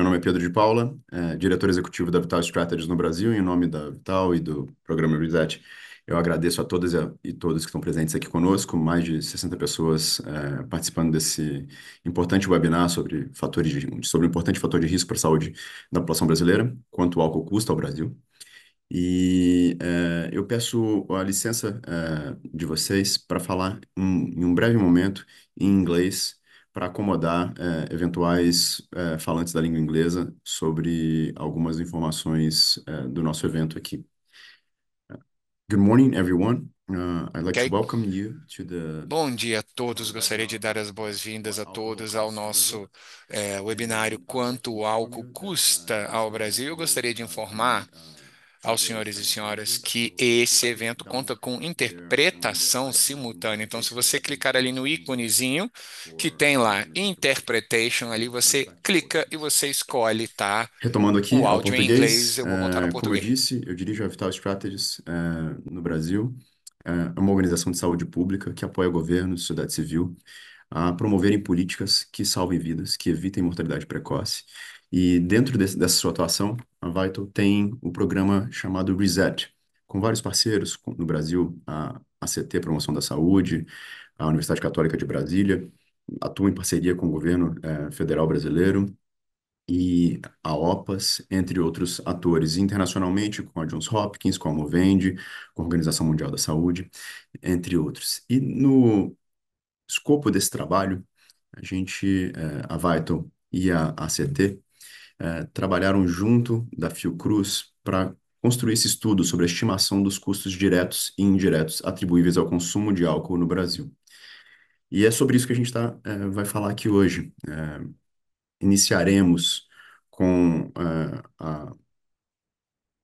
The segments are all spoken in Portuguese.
nome é Pedro de Paula, diretor executivo da Vital Strategies no Brasil. Em nome da Vital e do programa Reset, eu agradeço a todas e todos que estão presentes aqui conosco, mais de 60 pessoas participando desse importante webinar sobre o importante fator de risco para a saúde da população brasileira, quanto o álcool custa ao Brasil. E eu peço a licença de vocês para falar em um breve momento em inglês, para acomodar eventuais falantes da língua inglesa sobre algumas informações do nosso evento aqui. Good morning, everyone. I'd like to Ok? welcome you to the Bom dia a todos. Gostaria de dar as boas-vindas a todos ao nosso webinário Quanto o álcool custa ao Brasil. Eu gostaria de informar aos senhores e senhoras que esse evento conta com interpretação simultânea. Então, se você clicar ali no íconezinho que tem lá Interpretation, ali você clica e você escolhe, tá? Retomando aqui O ao áudio em inglês, português, eu vou botar ao como eu português. disse, eu dirijo a Vital Strategies no Brasil. É uma organização de saúde pública que apoia governos, sociedade civil, a promoverem políticas que salvem vidas, que evitem mortalidade precoce. E dentro dessa sua atuação, a Vital tem o programa chamado Reset, com vários parceiros no Brasil, a ACT, Promoção da Saúde, a Universidade Católica de Brasília, atua em parceria com o governo federal brasileiro e a OPAS, entre outros atores internacionalmente, com a Johns Hopkins, com a Movende, com a Organização Mundial da Saúde, entre outros. E no escopo desse trabalho, a Vital e a ACT, trabalharam junto da Fiocruz para construir esse estudo sobre a estimação dos custos diretos e indiretos atribuíveis ao consumo de álcool no Brasil. E é sobre isso que a gente vai falar aqui hoje. Iniciaremos com a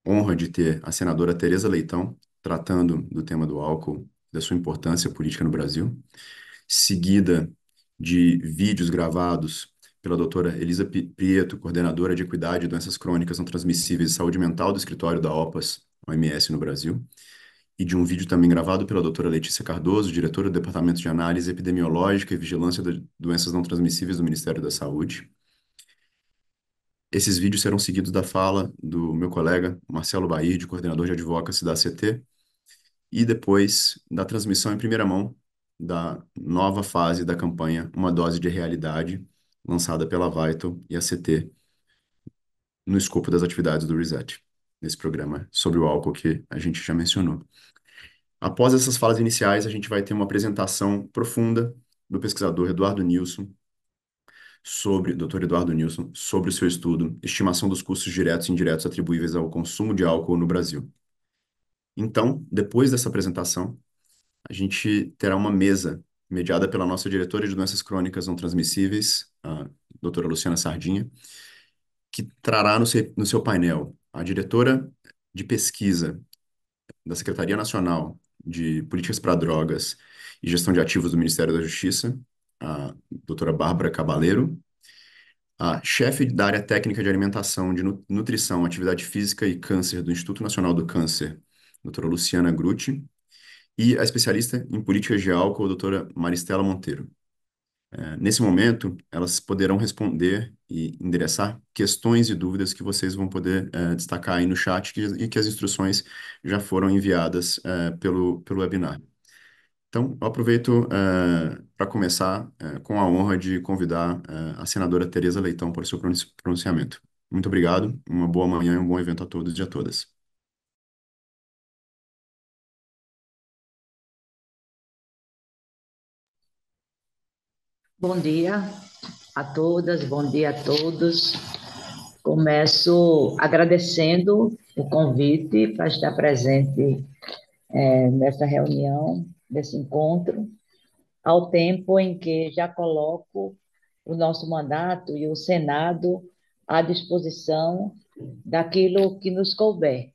honra de ter a senadora Tereza Leitão tratando do tema do álcool, da sua importância política no Brasil, seguida de vídeos gravados pela doutora Elisa Prieto, coordenadora de Equidade e Doenças Crônicas Não Transmissíveis e Saúde Mental do escritório da OPAS, OMS no Brasil, e de um vídeo também gravado pela doutora Letícia Cardoso, diretora do Departamento de Análise Epidemiológica e Vigilância de Doenças Não Transmissíveis do Ministério da Saúde. Esses vídeos serão seguidos da fala do meu colega Marcelo Baird, coordenador de advocacy da ACT, e depois da transmissão em primeira mão da nova fase da campanha Uma Dose de Realidade, lançada pela Vital e a ACT no escopo das atividades do Reset, nesse programa sobre o álcool que a gente já mencionou. Após essas falas iniciais, a gente vai ter uma apresentação profunda do pesquisador Dr. Eduardo Nilson, sobre o seu estudo, estimação dos custos diretos e indiretos atribuíveis ao consumo de álcool no Brasil. Então, depois dessa apresentação, a gente terá uma mesa mediada pela nossa diretora de doenças crônicas não transmissíveis, a doutora Luciana Sardinha, que trará no seu painel a diretora de pesquisa da Secretaria Nacional de Políticas para Drogas e Gestão de Ativos do Ministério da Justiça, a doutora Bárbara Cabaleiro, a chefe da área técnica de alimentação, de nutrição, atividade física e câncer do Instituto Nacional do Câncer, doutora Luciana Grutti, e a especialista em políticas de álcool, doutora Maristela Monteiro. Nesse momento, elas poderão responder e endereçar questões e dúvidas que vocês vão poder destacar aí no chat e que as instruções já foram enviadas pelo webinar. Então, eu aproveito para começar com a honra de convidar a senadora Tereza Leitão para o seu pronunciamento. Muito obrigado, uma boa manhã e um bom evento a todos e a todas. Bom dia a todas, bom dia a todos. Começo agradecendo o convite para estar presente nessa reunião, nesse encontro, ao tempo em que já coloco o nosso mandato e o Senado à disposição daquilo que nos couber.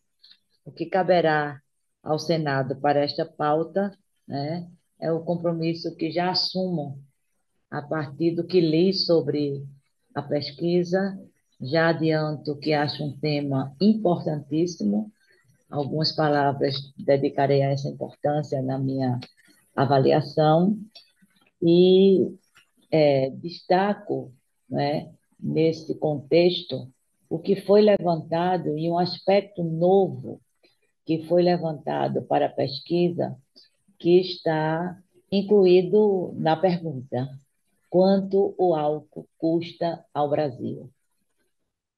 O que caberá ao Senado para esta pauta, né, é o compromisso que já assumo a partir do que li sobre a pesquisa. Já adianto que acho um tema importantíssimo. Algumas palavras dedicarei a essa importância na minha avaliação e destaco, né, nesse contexto, o que foi levantado e um aspecto novo que foi levantado para a pesquisa, que está incluído na pergunta: quanto o álcool custa ao Brasil?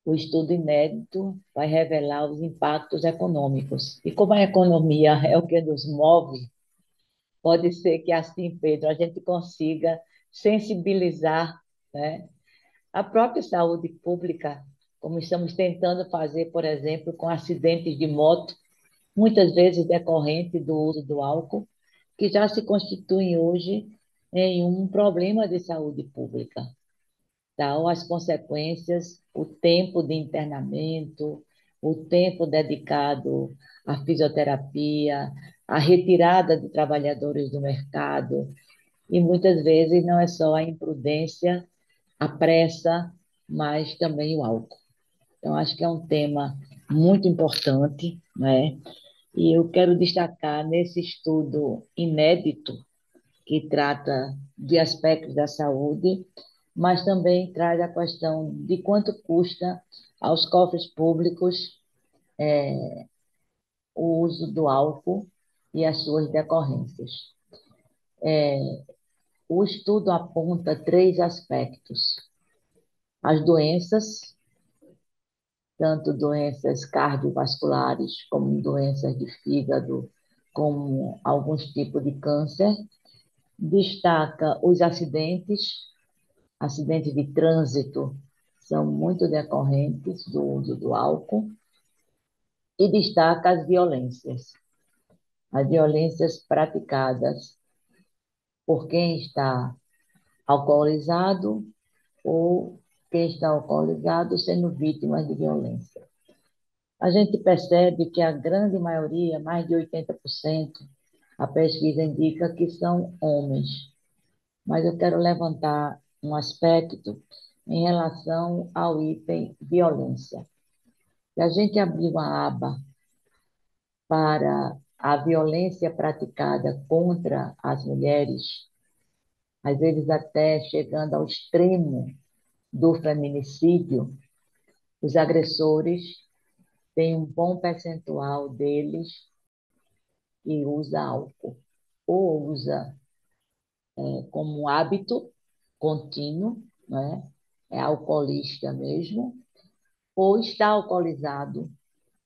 O estudo inédito vai revelar os impactos econômicos. E como a economia é o que nos move, pode ser que assim, Pedro, a gente consiga sensibilizar, né, a própria saúde pública, como estamos tentando fazer, por exemplo, com acidentes de moto, muitas vezes decorrente do uso do álcool, que já se constituem hoje em um problema de saúde pública. Então, as consequências, o tempo de internamento, o tempo dedicado à fisioterapia, a retirada de trabalhadores do mercado, e muitas vezes não é só a imprudência, a pressa, mas também o álcool. Então, acho que é um tema muito importante, né? E eu quero destacar nesse estudo inédito, que trata de aspectos da saúde, mas também traz a questão de quanto custa aos cofres públicos o uso do álcool e as suas decorrências. O estudo aponta três aspectos: as doenças, tanto doenças cardiovasculares, como doenças de fígado, como alguns tipos de câncer. Destaca os acidentes, acidentes de trânsito são muito decorrentes do uso do álcool, e destaca as violências praticadas por quem está alcoolizado ou quem está alcoolizado sendo vítima de violência. A gente percebe que a grande maioria, mais de 80%, a pesquisa indica que são homens. Mas eu quero levantar um aspecto em relação ao item violência. Se a gente abrir uma aba para a violência praticada contra as mulheres, às vezes até chegando ao extremo do feminicídio, os agressores têm um bom percentual deles que usa álcool, ou usa como hábito contínuo, né? É alcoolista mesmo, ou está alcoolizado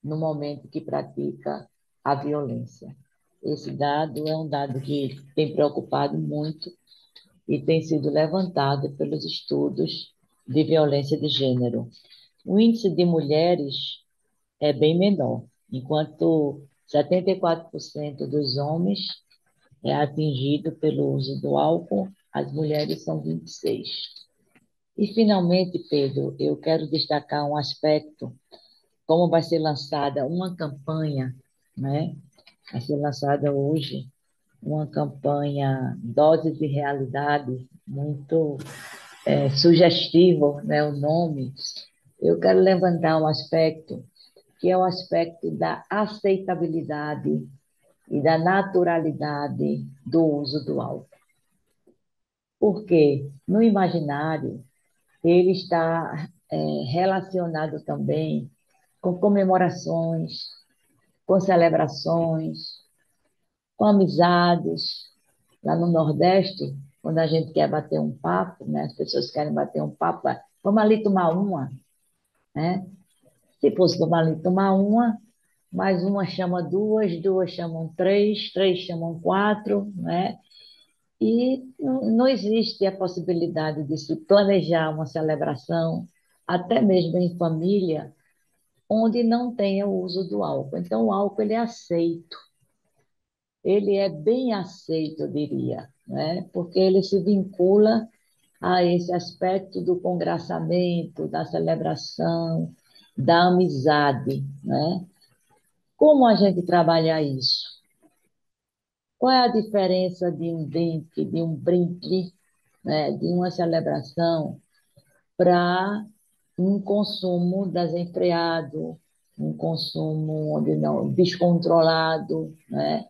no momento que pratica a violência. Esse dado é um dado que tem preocupado muito e tem sido levantado pelos estudos de violência de gênero. O índice de mulheres é bem menor, enquanto 74% dos homens é atingido pelo uso do álcool, as mulheres são 26%. E, finalmente, Pedro, eu quero destacar um aspecto, como vai ser lançada uma campanha, né? Vai ser lançada hoje uma campanha Doses de Realidade, muito sugestivo, né, o nome. Eu quero levantar um aspecto que é o aspecto da aceitabilidade e da naturalidade do uso do álcool. Porque no imaginário ele está relacionado também com comemorações, com celebrações, com amizades. Lá no Nordeste, quando a gente quer bater um papo, né, as pessoas querem bater um papo, vamos ali tomar uma, né? Se fosse tomar ali tomar uma, mais uma chama duas, duas chamam três, três chamam quatro, né? E não existe a possibilidade de se planejar uma celebração, até mesmo em família, onde não tenha o uso do álcool. Então, o álcool ele é aceito, ele é bem aceito, eu diria, né? Porque ele se vincula a esse aspecto do congraçamento, da celebração, da amizade, né? Como a gente trabalha isso? Qual é a diferença de um drink, de um brinde, né, de uma celebração para um consumo desenfreado, um consumo onde não, descontrolado, né,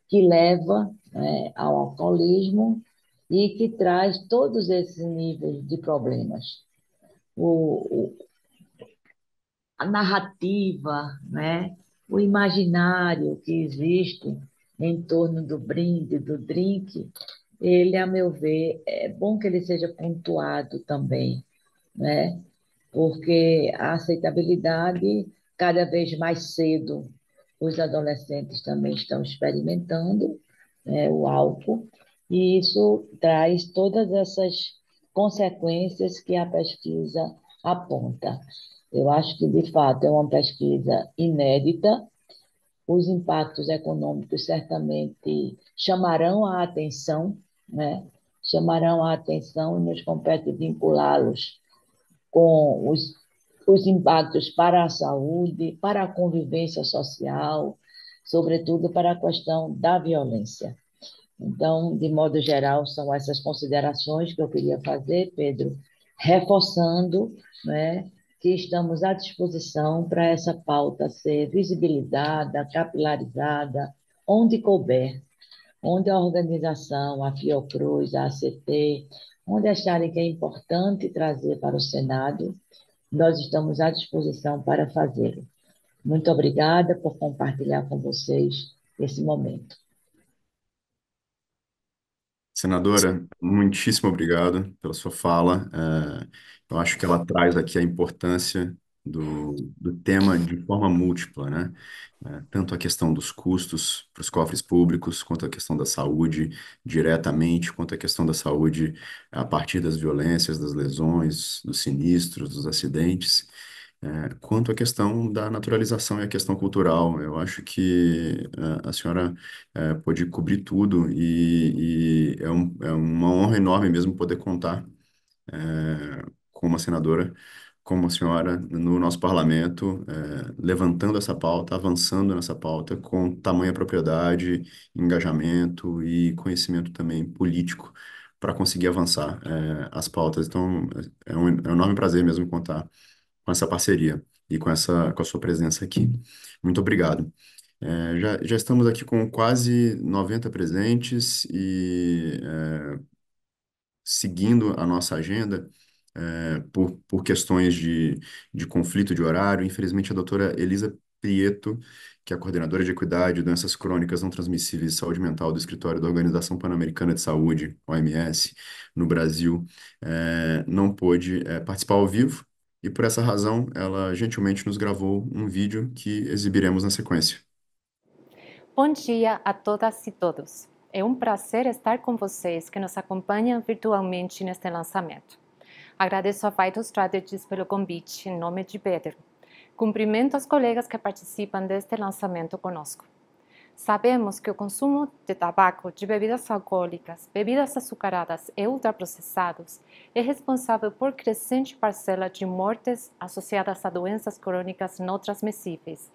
que leva, né, ao alcoolismo e que traz todos esses níveis de problemas. o, a narrativa, né? O imaginário que existe em torno do brinde, do drink, ele, a meu ver, é bom que ele seja pontuado também, né? Porque a aceitabilidade, cada vez mais cedo, os adolescentes também estão experimentando, né, o álcool, e isso traz todas essas consequências que a pesquisa aponta. Eu acho que, de fato, é uma pesquisa inédita. Os impactos econômicos certamente chamarão a atenção, né? Chamarão a atenção e nos compete vinculá-los com os impactos para a saúde, para a convivência social, sobretudo para a questão da violência. Então, de modo geral, são essas considerações que eu queria fazer, Pedro, reforçando, né, que estamos à disposição para essa pauta ser visibilizada, capilarizada, onde couber, onde a organização, a Fiocruz, a ACT, onde acharem que é importante trazer para o Senado, nós estamos à disposição para fazê-lo. Muito obrigada por compartilhar com vocês esse momento. Senadora, muitíssimo obrigado pela sua fala. Eu acho que ela traz aqui a importância do tema de forma múltipla, né? Tanto a questão dos custos para os cofres públicos, quanto a questão da saúde diretamente, quanto a questão da saúde a partir das violências, das lesões, dos sinistros, dos acidentes. Quanto à questão da naturalização e a questão cultural, eu acho que a senhora pôde cobrir tudo e é uma honra enorme mesmo poder contar com uma senadora como a senhora no nosso parlamento, levantando essa pauta, avançando nessa pauta com tamanha propriedade, engajamento e conhecimento também político para conseguir avançar as pautas. Então, é um enorme prazer mesmo contar com essa parceria e com a sua presença aqui. Muito obrigado. Já estamos aqui com quase 90 presentes e seguindo a nossa agenda, por questões de conflito de horário. Infelizmente, a doutora Elisa Prieto, que é a coordenadora de Equidade, Doenças Crônicas Não Transmissíveis e Saúde Mental do Escritório da Organização Pan-Americana de Saúde, OMS, no Brasil, não pôde, participar ao vivo. E por essa razão, ela gentilmente nos gravou um vídeo que exibiremos na sequência. Bom dia a todas e todos. É um prazer estar com vocês que nos acompanham virtualmente neste lançamento. Agradeço a Vital Strategies pelo convite em nome de Pedro. Cumprimento os colegas que participam deste lançamento conosco. Sabemos que o consumo de tabaco, de bebidas alcoólicas, bebidas açucaradas e ultraprocessados é responsável por crescente parcela de mortes associadas a doenças crônicas não transmissíveis,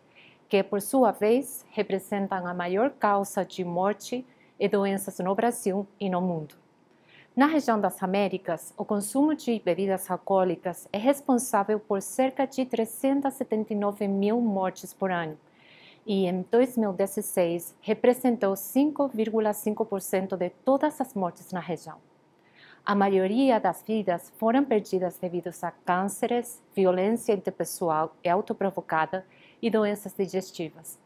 que, por sua vez, representam a maior causa de morte e doenças no Brasil e no mundo. Na região das Américas, o consumo de bebidas alcoólicas é responsável por cerca de 379 mil mortes por ano e, em 2016, representou 5,5% de todas as mortes na região. A maioria das vidas foram perdidas devido a cânceres, violência interpessoal e autoprovocada e doenças digestivas.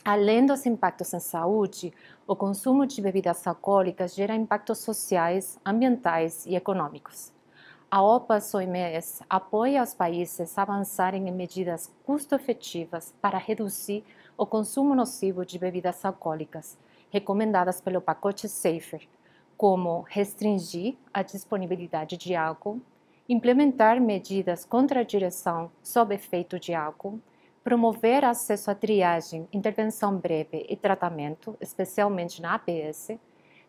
Além dos impactos em saúde, o consumo de bebidas alcoólicas gera impactos sociais, ambientais e econômicos. A OPAS-OMS apoia os países a avançarem em medidas custo-efetivas para reduzir o consumo nocivo de bebidas alcoólicas, recomendadas pelo pacote SAFER, como restringir a disponibilidade de álcool, implementar medidas contra a direção sob efeito de álcool, promover acesso à triagem, intervenção breve e tratamento, especialmente na APS,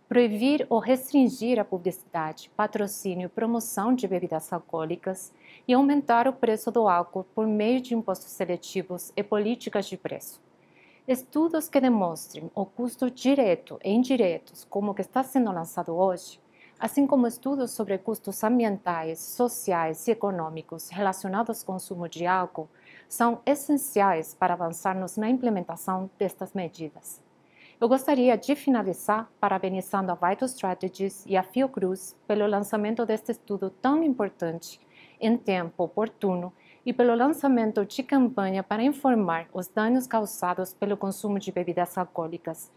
proibir ou restringir a publicidade, patrocínio e promoção de bebidas alcoólicas e aumentar o preço do álcool por meio de impostos seletivos e políticas de preço. Estudos que demonstrem o custo direto e indiretos, como o que está sendo lançado hoje, assim como estudos sobre custos ambientais, sociais e econômicos relacionados ao consumo de álcool, são essenciais para avançarmos na implementação destas medidas. Eu gostaria de finalizar parabenizando a Vital Strategies e a Fiocruz pelo lançamento deste estudo tão importante em tempo oportuno e pelo lançamento de campanha para informar os danos causados pelo consumo de bebidas alcoólicas,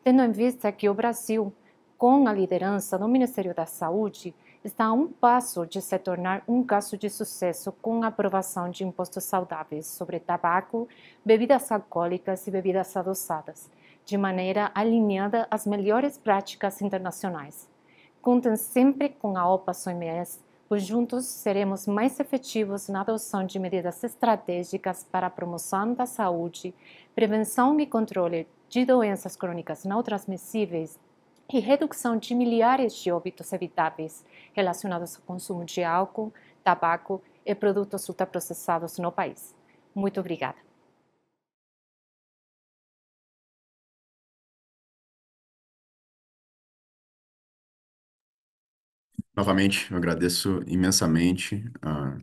tendo em vista que o Brasil, com a liderança do Ministério da Saúde, está a um passo de se tornar um caso de sucesso com a aprovação de impostos saudáveis sobre tabaco, bebidas alcoólicas e bebidas adoçadas, de maneira alinhada às melhores práticas internacionais. Contem sempre com a OPAS-OMS, pois juntos seremos mais efetivos na adoção de medidas estratégicas para a promoção da saúde, prevenção e controle de doenças crônicas não transmissíveis e redução de milhares de óbitos evitáveis relacionados ao consumo de álcool, tabaco e produtos ultraprocessados no país. Muito obrigada. Novamente, eu agradeço imensamente a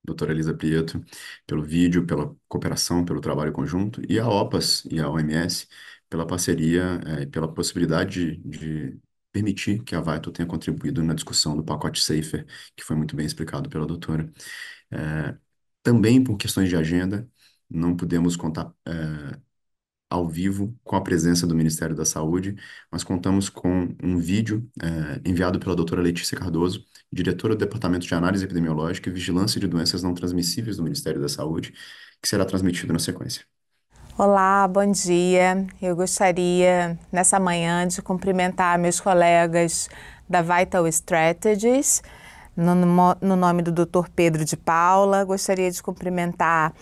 doutora Elisa Prieto pelo vídeo, pela cooperação, pelo trabalho conjunto, e a OPAS e a OMS pela parceria, e pela possibilidade de permitir que a Vital tenha contribuído na discussão do pacote Safer, que foi muito bem explicado pela doutora. Também por questões de agenda, não pudemos contar ao vivo com a presença do Ministério da Saúde, mas contamos com um vídeo enviado pela doutora Letícia Cardoso, diretora do Departamento de Análise Epidemiológica e Vigilância de Doenças Não Transmissíveis do Ministério da Saúde, que será transmitido na sequência. Olá, bom dia. Eu gostaria, nessa manhã, de cumprimentar meus colegas da Vital Strategies, no nome do Dr. Pedro de Paula. Gostaria de cumprimentar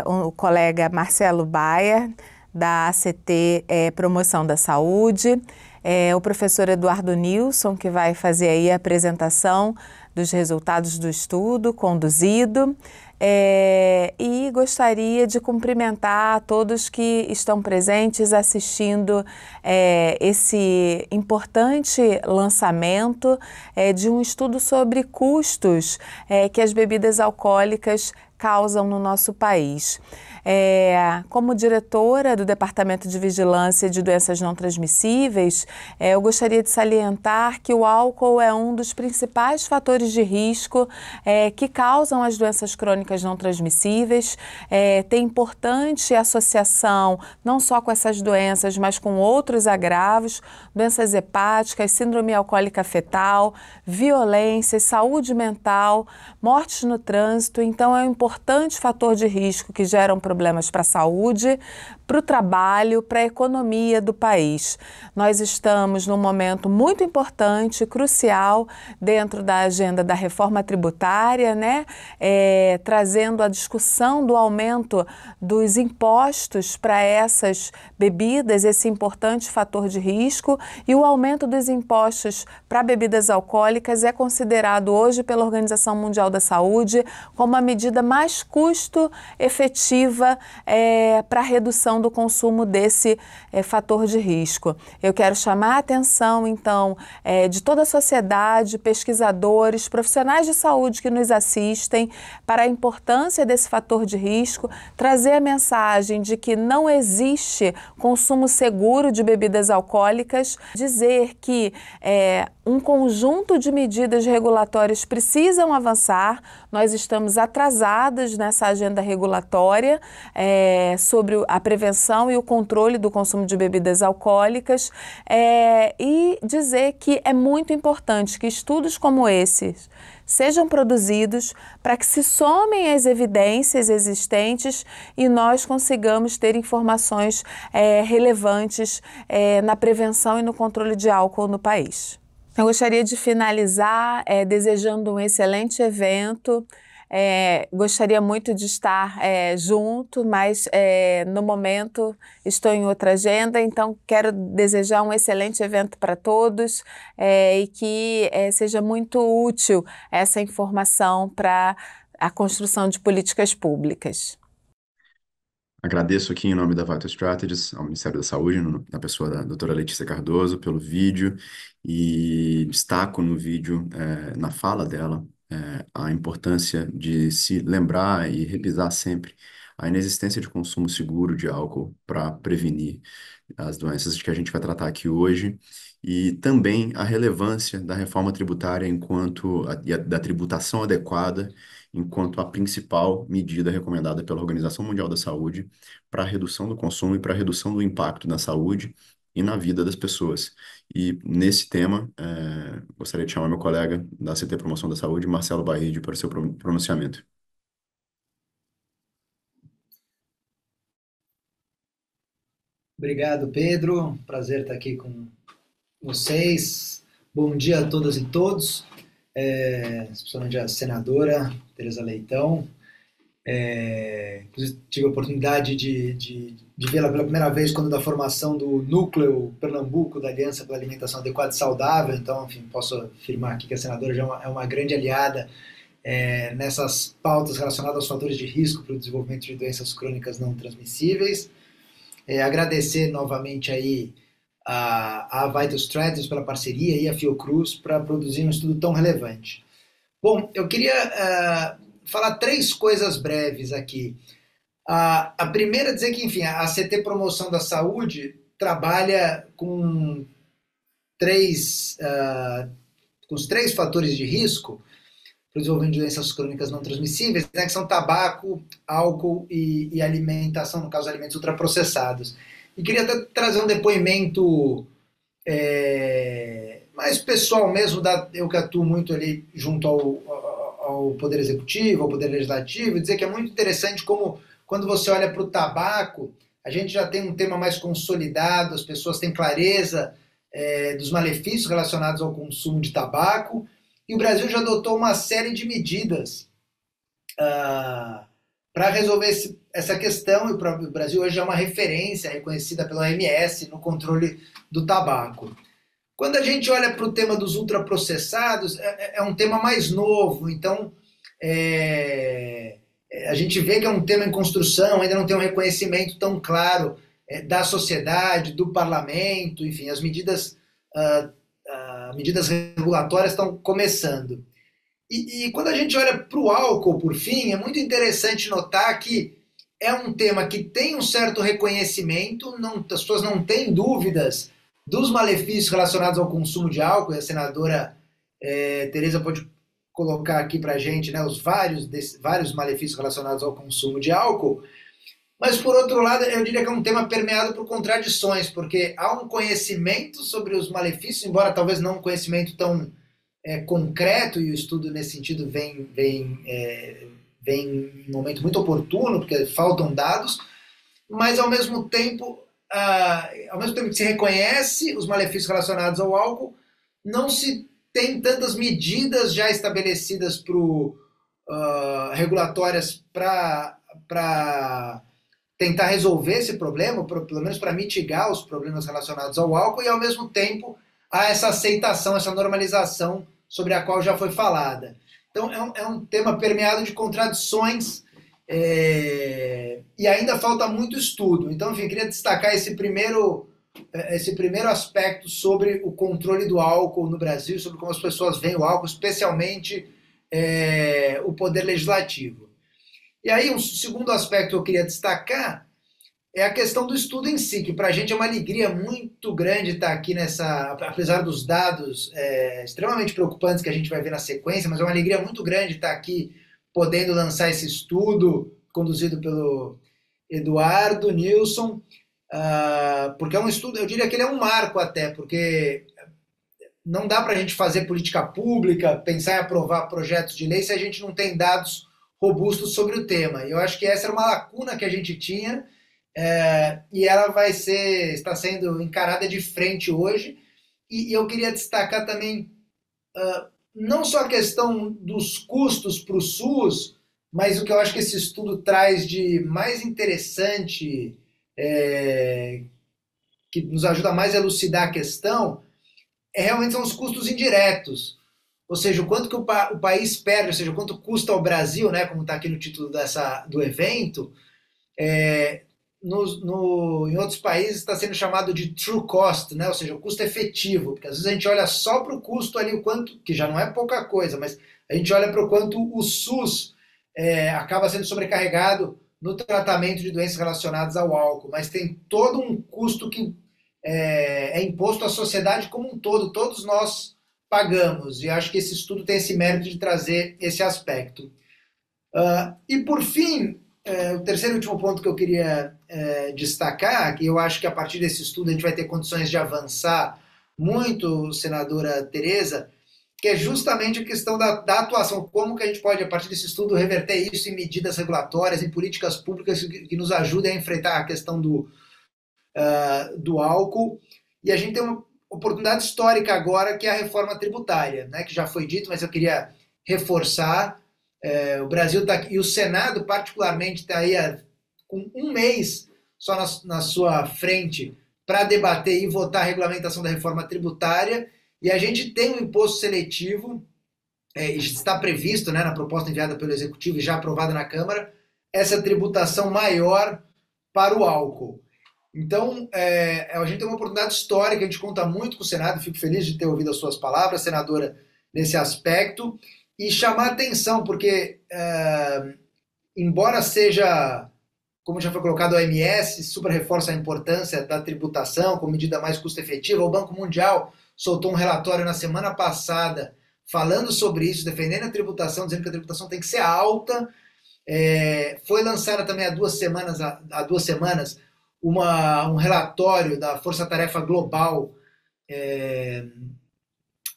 o colega Marcelo Baia, da ACT Promoção da Saúde, o professor Eduardo Nilson, que vai fazer aí a apresentação dos resultados do estudo conduzido. E gostaria de cumprimentar a todos que estão presentes assistindo esse importante lançamento de um estudo sobre custos que as bebidas alcoólicas causam no nosso país. Como diretora do Departamento de Vigilância de Doenças Não Transmissíveis, eu gostaria de salientar que o álcool é um dos principais fatores de risco que causam as doenças crônicas não transmissíveis. Tem importante associação não só com essas doenças, mas com outros agravos, doenças hepáticas, síndrome alcoólica fetal, violência, saúde mental, mortes no trânsito. Então, é um importante fator de risco que geram problemas para a saúde, para o trabalho, para a economia do país. Nós estamos num momento muito importante, crucial, dentro da agenda da reforma tributária, né? Trazendo a discussão do aumento dos impostos para essas bebidas, esse importante fator de risco, e o aumento dos impostos para bebidas alcoólicas é considerado hoje pela Organização Mundial da Saúde como a medida mais custo-efetiva para a redução do consumo desse fator de risco. Eu quero chamar a atenção, então, de toda a sociedade, pesquisadores, profissionais de saúde que nos assistem, para a importância desse fator de risco, trazer a mensagem de que não existe consumo seguro de bebidas alcoólicas, dizer que um conjunto de medidas regulatórias precisam avançar. Nós estamos atrasados nessa agenda regulatória sobre a prevenção e o controle do consumo de bebidas alcoólicas e dizer que é muito importante que estudos como esses sejam produzidos para que se somem as evidências existentes e nós consigamos ter informações relevantes na prevenção e no controle de álcool no país. Eu gostaria de finalizar desejando um excelente evento. Gostaria muito de estar junto, mas no momento estou em outra agenda, então quero desejar um excelente evento para todos e que seja muito útil essa informação para a construção de políticas públicas. Agradeço aqui em nome da Vital Strategies ao Ministério da Saúde, na pessoa da doutora Letícia Cardoso, pelo vídeo, e destaco no vídeo, na fala dela, a importância de se lembrar e revisar sempre a inexistência de consumo seguro de álcool para prevenir as doenças que a gente vai tratar aqui hoje e também a relevância da reforma tributária da tributação adequada enquanto a principal medida recomendada pela Organização Mundial da Saúde para a redução do consumo e para a redução do impacto na saúde e na vida das pessoas. E nesse tema, gostaria de chamar meu colega da CT Promoção da Saúde, Marcelo Barride, para o seu pronunciamento. Obrigado, Pedro. Prazer estar aqui com vocês. Bom dia a todas e todos, especialmente a senadora Tereza Leitão. Tive a oportunidade de vê-la pela primeira vez quando da formação do Núcleo Pernambuco da Aliança pela Alimentação Adequada e Saudável, então, enfim, posso afirmar aqui que a senadora já é uma grande aliada nessas pautas relacionadas aos fatores de risco para o desenvolvimento de doenças crônicas não transmissíveis. Agradecer novamente aí a Vital Strategies pela parceria e a Fiocruz para produzir um estudo tão relevante. Bom, eu queria falar 3 coisas breves aqui. A primeira é dizer que, enfim, a CT Promoção da Saúde trabalha com os 3 fatores de risco para o desenvolvimento de doenças crônicas não transmissíveis, né, que são tabaco, álcool e alimentação, no caso, alimentos ultraprocessados. E queria até trazer um depoimento mais pessoal mesmo, eu que atuo muito ali junto ao Poder Executivo, ao Poder Legislativo, e dizer que é muito interessante como, quando você olha para o tabaco, a gente já tem um tema mais consolidado, as pessoas têm clareza dos malefícios relacionados ao consumo de tabaco, e o Brasil já adotou uma série de medidas para resolver essa questão, e o Brasil hoje é uma referência reconhecida pela OMS no controle do tabaco. Quando a gente olha para o tema dos ultraprocessados, é um tema mais novo, então a gente vê que é um tema em construção, ainda não tem um reconhecimento tão claro da sociedade, do parlamento, enfim, as medidas regulatórias estão começando. E quando a gente olha para o álcool, por fim, é muito interessante notar que é um tema que tem um certo reconhecimento, as pessoas não têm dúvidas dos malefícios relacionados ao consumo de álcool, e a senadora Tereza pode colocar aqui para a gente, né, os vários malefícios relacionados ao consumo de álcool, mas, por outro lado, eu diria que é um tema permeado por contradições, porque há um conhecimento sobre os malefícios, embora talvez não um conhecimento tão concreto, e o estudo nesse sentido vem em um momento muito oportuno, porque faltam dados, mas ao mesmo tempo que se reconhece os malefícios relacionados ao álcool, não se tem tantas medidas já estabelecidas regulatórias para tentar resolver esse problema, pelo menos para mitigar os problemas relacionados ao álcool, e ao mesmo tempo há essa aceitação, essa normalização sobre a qual já foi falada. Então é um tema permeado de contradições e ainda falta muito estudo. Então, enfim, queria destacar esse primeiro aspecto sobre o controle do álcool no Brasil, sobre como as pessoas veem o álcool, especialmente o poder legislativo. E aí, um segundo aspecto que eu queria destacar é a questão do estudo em si, que para a gente é uma alegria muito grande estar aqui apesar dos dados extremamente preocupantes que a gente vai ver na sequência, mas é uma alegria muito grande estar aqui podendo lançar esse estudo conduzido pelo Eduardo Nilson, porque é um estudo, eu diria que ele é um marco até, porque não dá para a gente fazer política pública, pensar em aprovar projetos de lei se a gente não tem dados robustos sobre o tema. E eu acho que essa era uma lacuna que a gente tinha, e ela está sendo encarada de frente hoje. E eu queria destacar também não só a questão dos custos para o SUS, mas o que eu acho que esse estudo traz de mais interessante, que nos ajuda mais a elucidar a questão, realmente são os custos indiretos. Ou seja, o quanto que o país perde, ou seja, o quanto custa ao Brasil, né, como está aqui no título do evento, em outros países está sendo chamado de true cost, né, ou seja, o custo efetivo, porque às vezes a gente olha só para o custo ali, o quanto, que já não é pouca coisa, mas a gente olha para o quanto o SUS acaba sendo sobrecarregado no tratamento de doenças relacionadas ao álcool, mas tem todo um custo que é imposto à sociedade como um todo, todos nós pagamos, e acho que esse estudo tem esse mérito de trazer esse aspecto. E por fim, o terceiro e último ponto que eu queria destacar, que eu acho que a partir desse estudo a gente vai ter condições de avançar muito, senadora Tereza, que é justamente a questão da atuação, como que a gente pode, a partir desse estudo, reverter isso em medidas regulatórias, em políticas públicas que nos ajudem a enfrentar a questão do álcool. E a gente tem uma oportunidade histórica agora, que é a reforma tributária, né, que já foi dito, mas eu queria reforçar. O Brasil está e o Senado, particularmente, está aí com um mês só na sua frente para debater e votar a regulamentação da reforma tributária. E a gente tem um imposto seletivo, está previsto, né, na proposta enviada pelo Executivo e já aprovada na Câmara, essa tributação maior para o álcool. Então, a gente tem uma oportunidade histórica, a gente conta muito com o Senado, fico feliz de ter ouvido as suas palavras, senadora, nesse aspecto, e chamar atenção, porque, embora seja, como já foi colocado, a OMS super reforça a importância da tributação como medida mais custo-efetiva, o Banco Mundial soltou um relatório na semana passada falando sobre isso, defendendo a tributação, dizendo que a tributação tem que ser alta. Foi lançada também há 2 semanas um relatório da Força Tarefa Global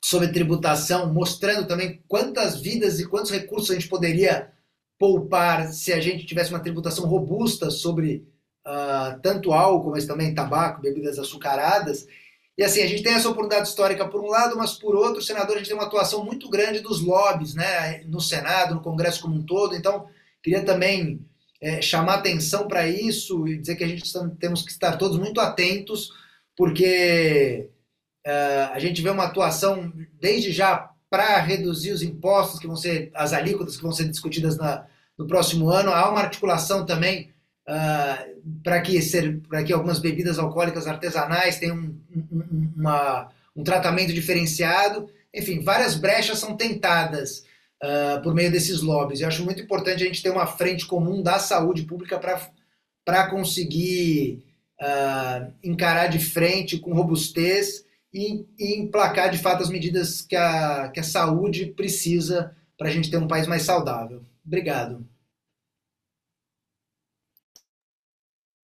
sobre tributação, mostrando também quantas vidas e quantos recursos a gente poderia poupar se a gente tivesse uma tributação robusta sobre tanto álcool, mas também tabaco, bebidas açucaradas. E assim, a gente tem essa oportunidade histórica por um lado, mas por outro, senador, a gente tem uma atuação muito grande dos lobbies, né, no Senado, no Congresso como um todo. Então, queria também chamar atenção para isso e dizer que temos que estar todos muito atentos, porque a gente vê uma atuação desde já para reduzir os impostos, que vão ser as alíquotas que vão ser discutidas no próximo ano. Há uma articulação também para que algumas bebidas alcoólicas artesanais tenham um tratamento diferenciado. Enfim, várias brechas são tentadas por meio desses lobbies. Eu acho muito importante a gente ter uma frente comum da saúde pública para conseguir encarar de frente com robustez e emplacar de fato as medidas que a saúde precisa para a gente ter um país mais saudável. Obrigado.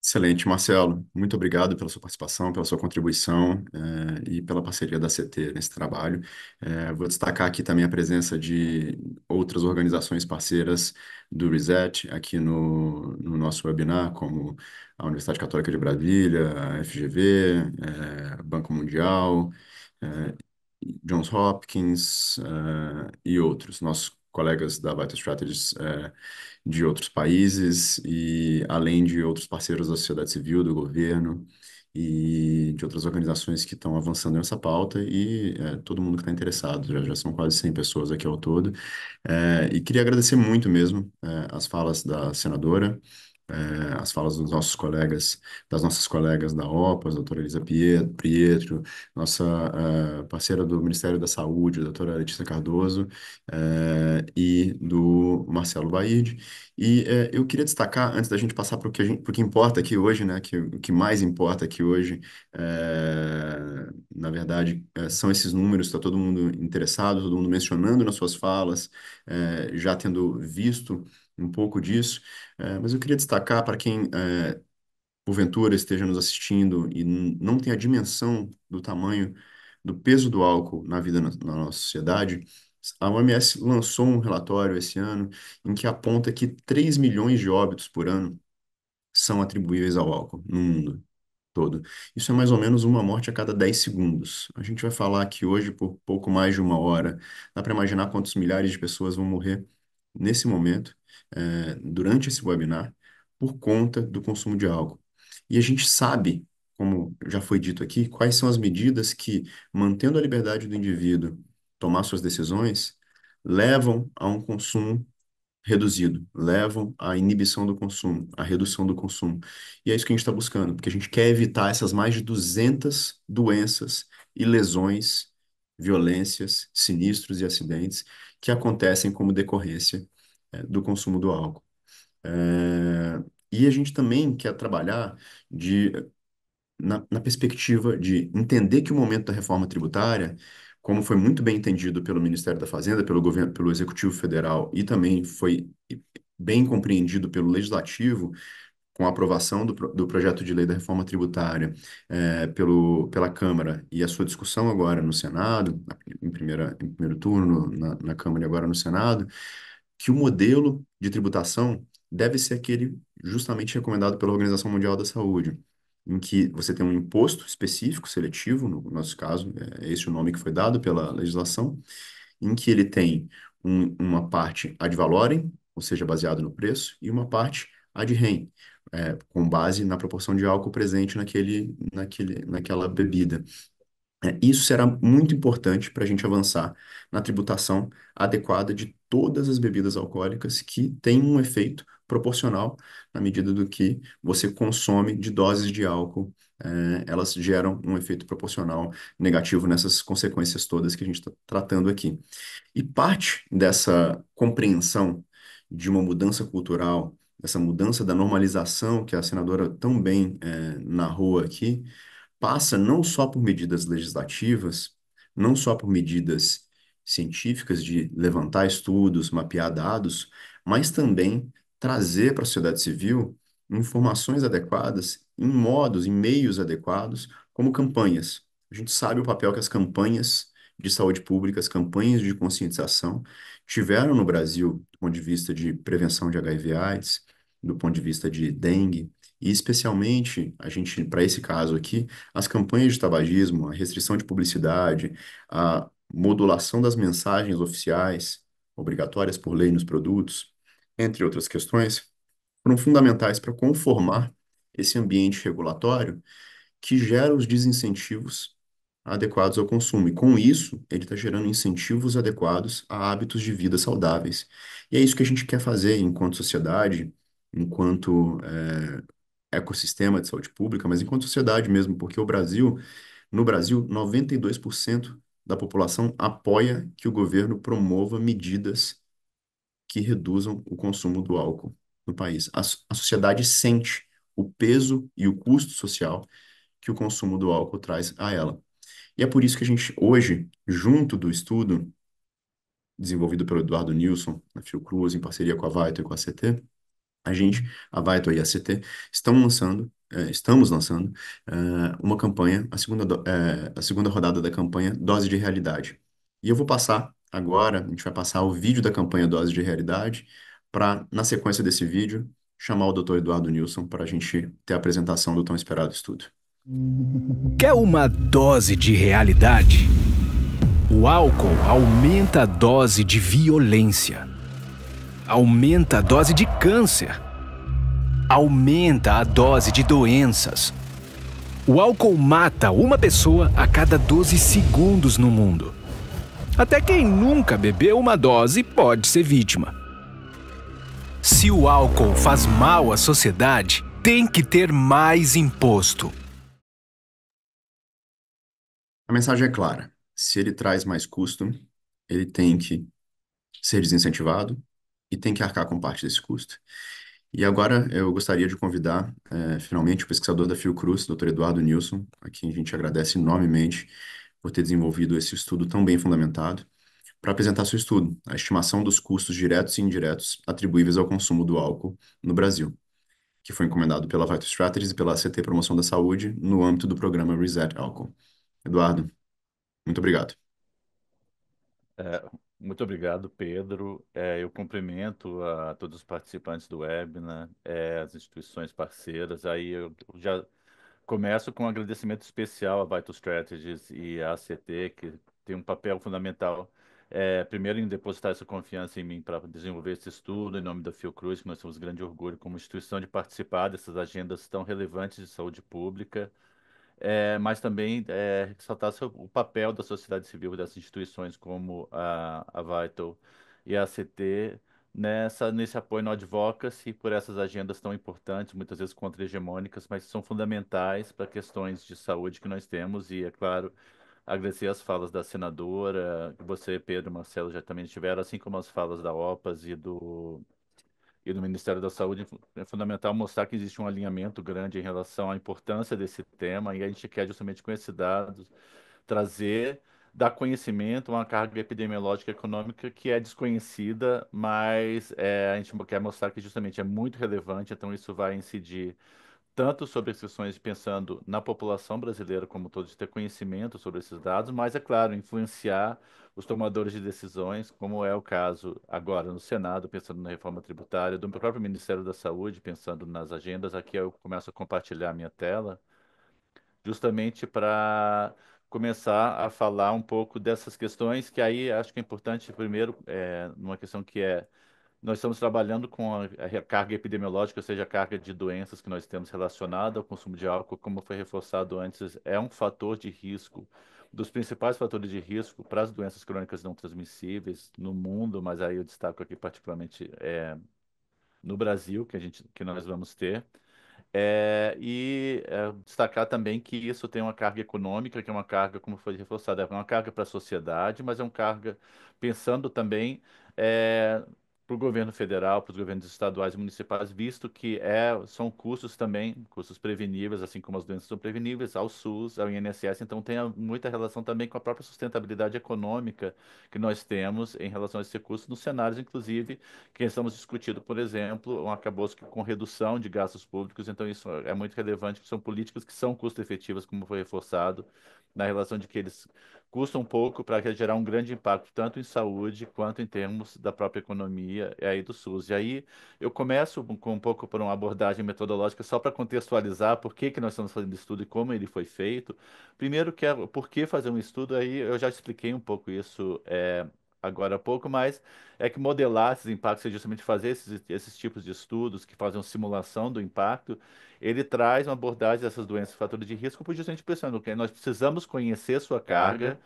Excelente, Marcelo. Muito obrigado pela sua participação, pela sua contribuição, e pela parceria da CT nesse trabalho. Vou destacar aqui também a presença de outras organizações parceiras do Reset aqui no nosso webinar, como a Universidade Católica de Brasília, a FGV, Banco Mundial, eh, Johns Hopkins, e outros, nossos colegas da Vital Strategies, de outros países e além de outros parceiros da sociedade civil, do governo e de outras organizações que estão avançando nessa pauta e todo mundo que está interessado. Já são quase 100 pessoas aqui ao todo. E queria agradecer muito mesmo as falas da senadora, as falas dos nossos colegas, das nossas colegas da OPAS, a doutora Elisa Prietro, nossa parceira do Ministério da Saúde, a doutora Letícia Cardoso, e do Marcelo Baide. E eu queria destacar, antes da gente passar para pro que importa aqui hoje, né, que o que mais importa aqui hoje, na verdade, são esses números, está todo mundo interessado, todo mundo mencionando nas suas falas, já tendo visto um pouco disso, mas eu queria destacar para quem, porventura, esteja nos assistindo e não tem a dimensão do tamanho, do peso do álcool na vida na nossa sociedade. A OMS lançou um relatório esse ano em que aponta que 3 milhões de óbitos por ano são atribuíveis ao álcool no mundo todo. Isso é mais ou menos uma morte a cada 10 segundos. A gente vai falar aqui hoje por pouco mais de uma hora. Dá para imaginar quantos milhares de pessoas vão morrer nesse momento, durante esse webinar, por conta do consumo de álcool. E a gente sabe, como já foi dito aqui, quais são as medidas que, mantendo a liberdade do indivíduo tomar suas decisões, levam a um consumo reduzido, levam à inibição do consumo, à redução do consumo. E é isso que a gente está buscando, porque a gente quer evitar essas mais de 200 doenças e lesões, violências, sinistros e acidentes que acontecem como decorrência, do consumo do álcool. E a gente também quer trabalhar na perspectiva de entender que o momento da reforma tributária, como foi muito bem entendido pelo Ministério da Fazenda, pelo governo, pelo Executivo Federal e também foi bem compreendido pelo Legislativo, com a aprovação do projeto de lei da reforma tributária pela Câmara e a sua discussão agora no Senado, em primeiro turno na Câmara e agora no Senado, que o modelo de tributação deve ser aquele justamente recomendado pela Organização Mundial da Saúde, em que você tem um imposto específico, seletivo, no nosso caso, é esse o nome que foi dado pela legislação, em que ele tem uma parte ad valorem, ou seja, baseado no preço, e uma parte ad rem, com base na proporção de álcool presente naquela bebida. Isso será muito importante para a gente avançar na tributação adequada de todas as bebidas alcoólicas que têm um efeito proporcional na medida do que você consome de doses de álcool. Elas geram um efeito proporcional negativo nessas consequências todas que a gente está tratando aqui. E parte dessa compreensão de uma mudança cultural, dessa mudança da normalização que a senadora tão bem narrou aqui, passa não só por medidas legislativas, não só por medidas científicas de levantar estudos, mapear dados, mas também trazer para a sociedade civil informações adequadas, em modos, em meios adequados, como campanhas. A gente sabe o papel que as campanhas de saúde pública, as campanhas de conscientização tiveram no Brasil, do ponto de vista de prevenção de HIV/AIDS, do ponto de vista de dengue, e especialmente, a gente, para esse caso aqui, as campanhas de tabagismo, a restrição de publicidade, a modulação das mensagens oficiais, obrigatórias por lei nos produtos, entre outras questões, foram fundamentais para conformar esse ambiente regulatório que gera os desincentivos adequados ao consumo. E com isso, ele está gerando incentivos adequados a hábitos de vida saudáveis. E é isso que a gente quer fazer enquanto sociedade, enquanto ecossistema de saúde pública, mas enquanto sociedade mesmo, porque no Brasil, 92% da população apoia que o governo promova medidas que reduzam o consumo do álcool no país. A sociedade sente o peso e o custo social que o consumo do álcool traz a ela. E é por isso que a gente, hoje, junto do estudo desenvolvido pelo Eduardo Nilson, na Fiocruz, em parceria com a Vaito e com a CT, a Vaito e a CT, estamos lançando uma campanha, a segunda rodada da campanha Dose de Realidade. E eu vou passar agora, a gente vai passar o vídeo da campanha Dose de Realidade, para, na sequência desse vídeo, chamar o Dr. Eduardo Nilson para a gente ter a apresentação do tão esperado estudo. Quer uma dose de realidade? O álcool aumenta a dose de violência, aumenta a dose de câncer, aumenta a dose de doenças. O álcool mata uma pessoa a cada 12 segundos no mundo. Até quem nunca bebeu uma dose pode ser vítima. Se o álcool faz mal à sociedade, tem que ter mais imposto. A mensagem é clara. Se ele traz mais custo, ele tem que ser desincentivado e tem que arcar com parte desse custo. E agora eu gostaria de convidar, finalmente, o pesquisador da Fiocruz, Dr. Eduardo Nilson, a quem a gente agradece enormemente por ter desenvolvido esse estudo tão bem fundamentado, para apresentar seu estudo, a estimação dos custos diretos e indiretos atribuíveis ao consumo do álcool no Brasil, que foi encomendado pela Vital Strategies e pela ACT Promoção da Saúde no âmbito do programa Reset Álcool. Eduardo, muito obrigado. Muito obrigado, Pedro. Eu cumprimento a todos os participantes do webinar, as instituições parceiras. Aí eu já começo com um agradecimento especial à Vital Strategies e à ACT, que tem um papel fundamental, primeiro em depositar essa confiança em mim para desenvolver esse estudo, em nome da Fiocruz, que nós temos grande orgulho como instituição de participar dessas agendas tão relevantes de saúde pública. Mas também ressaltar o papel da sociedade civil dessas instituições como a Vital e a ACT nesse apoio no advocacy por essas agendas tão importantes, muitas vezes contra-hegemônicas, mas que são fundamentais para questões de saúde que nós temos e, é claro, agradecer as falas da senadora, que você, Pedro e Marcelo já também tiveram, assim como as falas da OPAS e e do Ministério da Saúde, é fundamental mostrar que existe um alinhamento grande em relação à importância desse tema, e a gente quer justamente com esses dados trazer, dar conhecimento a uma carga epidemiológica e econômica que é desconhecida, mas a gente quer mostrar que justamente é muito relevante, então isso vai incidir tanto sobre as questões pensando na população brasileira como todos ter conhecimento sobre esses dados, mas, é claro, influenciar os tomadores de decisões, como é o caso agora no Senado, pensando na reforma tributária, do próprio Ministério da Saúde, pensando nas agendas. Aqui eu começo a compartilhar a minha tela, justamente para começar a falar um pouco dessas questões, que aí acho que é importante, primeiro, numa questão que nós estamos trabalhando com a carga epidemiológica, ou seja, a carga de doenças que nós temos relacionada ao consumo de álcool, como foi reforçado antes, é um fator de risco, dos principais fatores de risco para as doenças crônicas não transmissíveis no mundo, mas aí eu destaco aqui particularmente no Brasil, que nós vamos ter. Destacar também que isso tem uma carga econômica, que é uma carga, como foi reforçada, é uma carga para a sociedade, mas é uma carga pensando também para o governo federal, para os governos estaduais e municipais, visto que são custos também, custos preveníveis, assim como as doenças são preveníveis, ao SUS, ao INSS, então tem muita relação também com a própria sustentabilidade econômica que nós temos em relação a esses recursos, nos cenários, inclusive, que estamos discutindo, por exemplo, um arcabouço com redução de gastos públicos, então isso é muito relevante, que são políticas que são custo-efetivas, como foi reforçado, na relação de que eles custam pouco para gerar um grande impacto, tanto em saúde quanto em termos da própria economia e aí do SUS. E aí eu começo com um pouco por uma abordagem metodológica, só para contextualizar por que nós estamos fazendo estudo e como ele foi feito. Primeiro, por que fazer um estudo, aí eu já expliquei um pouco isso agora há pouco, mas é que modelar esses impactos é justamente fazer esses tipos de estudos que fazem uma simulação do impacto, ele traz uma abordagem dessas doenças, fatores de risco, por justamente pensando que nós precisamos conhecer sua carga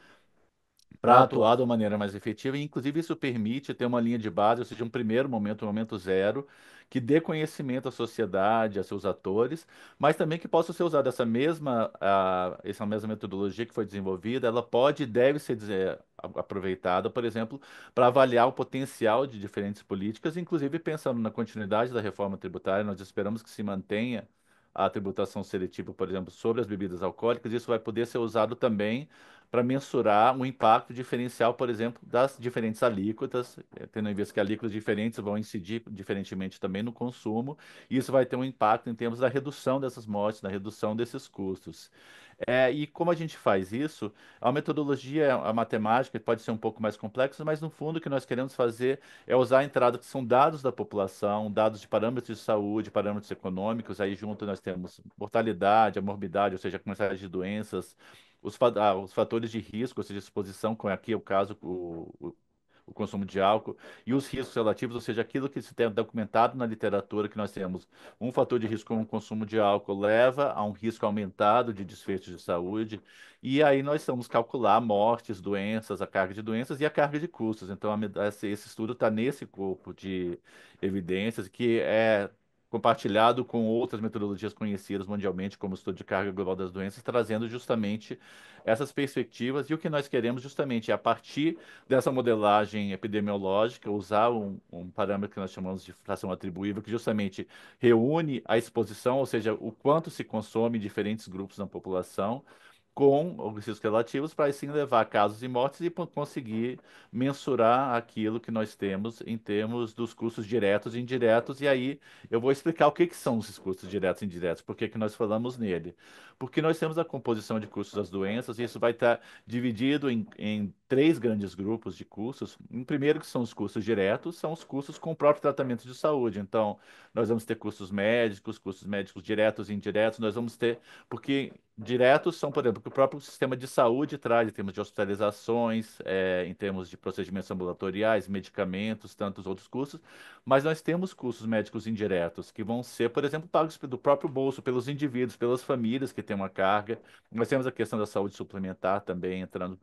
para atuar de uma maneira mais efetiva, e inclusive isso permite ter uma linha de base, ou seja, um primeiro momento, um momento zero, que dê conhecimento à sociedade, a seus atores, mas também que possa ser usada essa mesma metodologia que foi desenvolvida, ela pode e deve ser aproveitada, por exemplo, para avaliar o potencial de diferentes políticas, inclusive pensando na continuidade da reforma tributária, nós esperamos que se mantenha a tributação seletiva, por exemplo, sobre as bebidas alcoólicas, isso vai poder ser usado também para mensurar o impacto diferencial, por exemplo, das diferentes alíquotas, tendo em vista que alíquotas diferentes vão incidir diferentemente também no consumo, e isso vai ter um impacto em termos da redução dessas mortes, da redução desses custos. E como a gente faz isso? A metodologia, a matemática pode ser um pouco mais complexa, mas no fundo o que nós queremos fazer é usar a entrada que são dados da população, dados de parâmetros de saúde, parâmetros econômicos, aí junto nós temos mortalidade, a morbidade, ou seja, a quantidade de doenças, os fatores de risco, ou seja, exposição, como aqui é o caso, o consumo de álcool, e os riscos relativos, ou seja, aquilo que se tem documentado na literatura, que nós temos um fator de risco como o consumo de álcool leva a um risco aumentado de desfechos de saúde, e aí nós vamos calcular mortes, doenças, a carga de doenças e a carga de custos. Então, esse estudo está nesse corpo de evidências que é compartilhado com outras metodologias conhecidas mundialmente, como o estudo de carga global das doenças, trazendo justamente essas perspectivas. E o que nós queremos justamente é, a partir dessa modelagem epidemiológica, usar um parâmetro que nós chamamos de fração atribuível, que justamente reúne a exposição, ou seja, o quanto se consome em diferentes grupos na população, com os riscos relativos, para assim levar a casos e mortes e conseguir mensurar aquilo que nós temos em termos dos custos diretos e indiretos. E aí eu vou explicar o que são esses custos diretos e indiretos, por que nós falamos nele. Porque nós temos a composição de custos das doenças, e isso vai estar dividido em três grandes grupos de custos. Um primeiro, que são os custos diretos, são os custos com o próprio tratamento de saúde. Então, nós vamos ter custos médicos diretos e indiretos, nós vamos ter, porque diretos são, por exemplo, que o próprio sistema de saúde traz, em termos de hospitalizações, em termos de procedimentos ambulatoriais, medicamentos, tantos outros custos, mas nós temos custos médicos indiretos, que vão ser, por exemplo, pagos do próprio bolso, pelos indivíduos, pelas famílias que têm uma carga. Nós temos a questão da saúde suplementar também entrando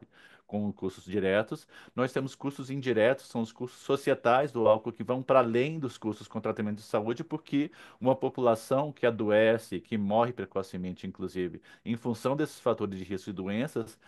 com custos diretos. Nós temos custos indiretos, são os custos societais do álcool, que vão para além dos custos com tratamento de saúde, porque uma população que adoece, que morre precocemente, inclusive, em função desses fatores de risco e doenças,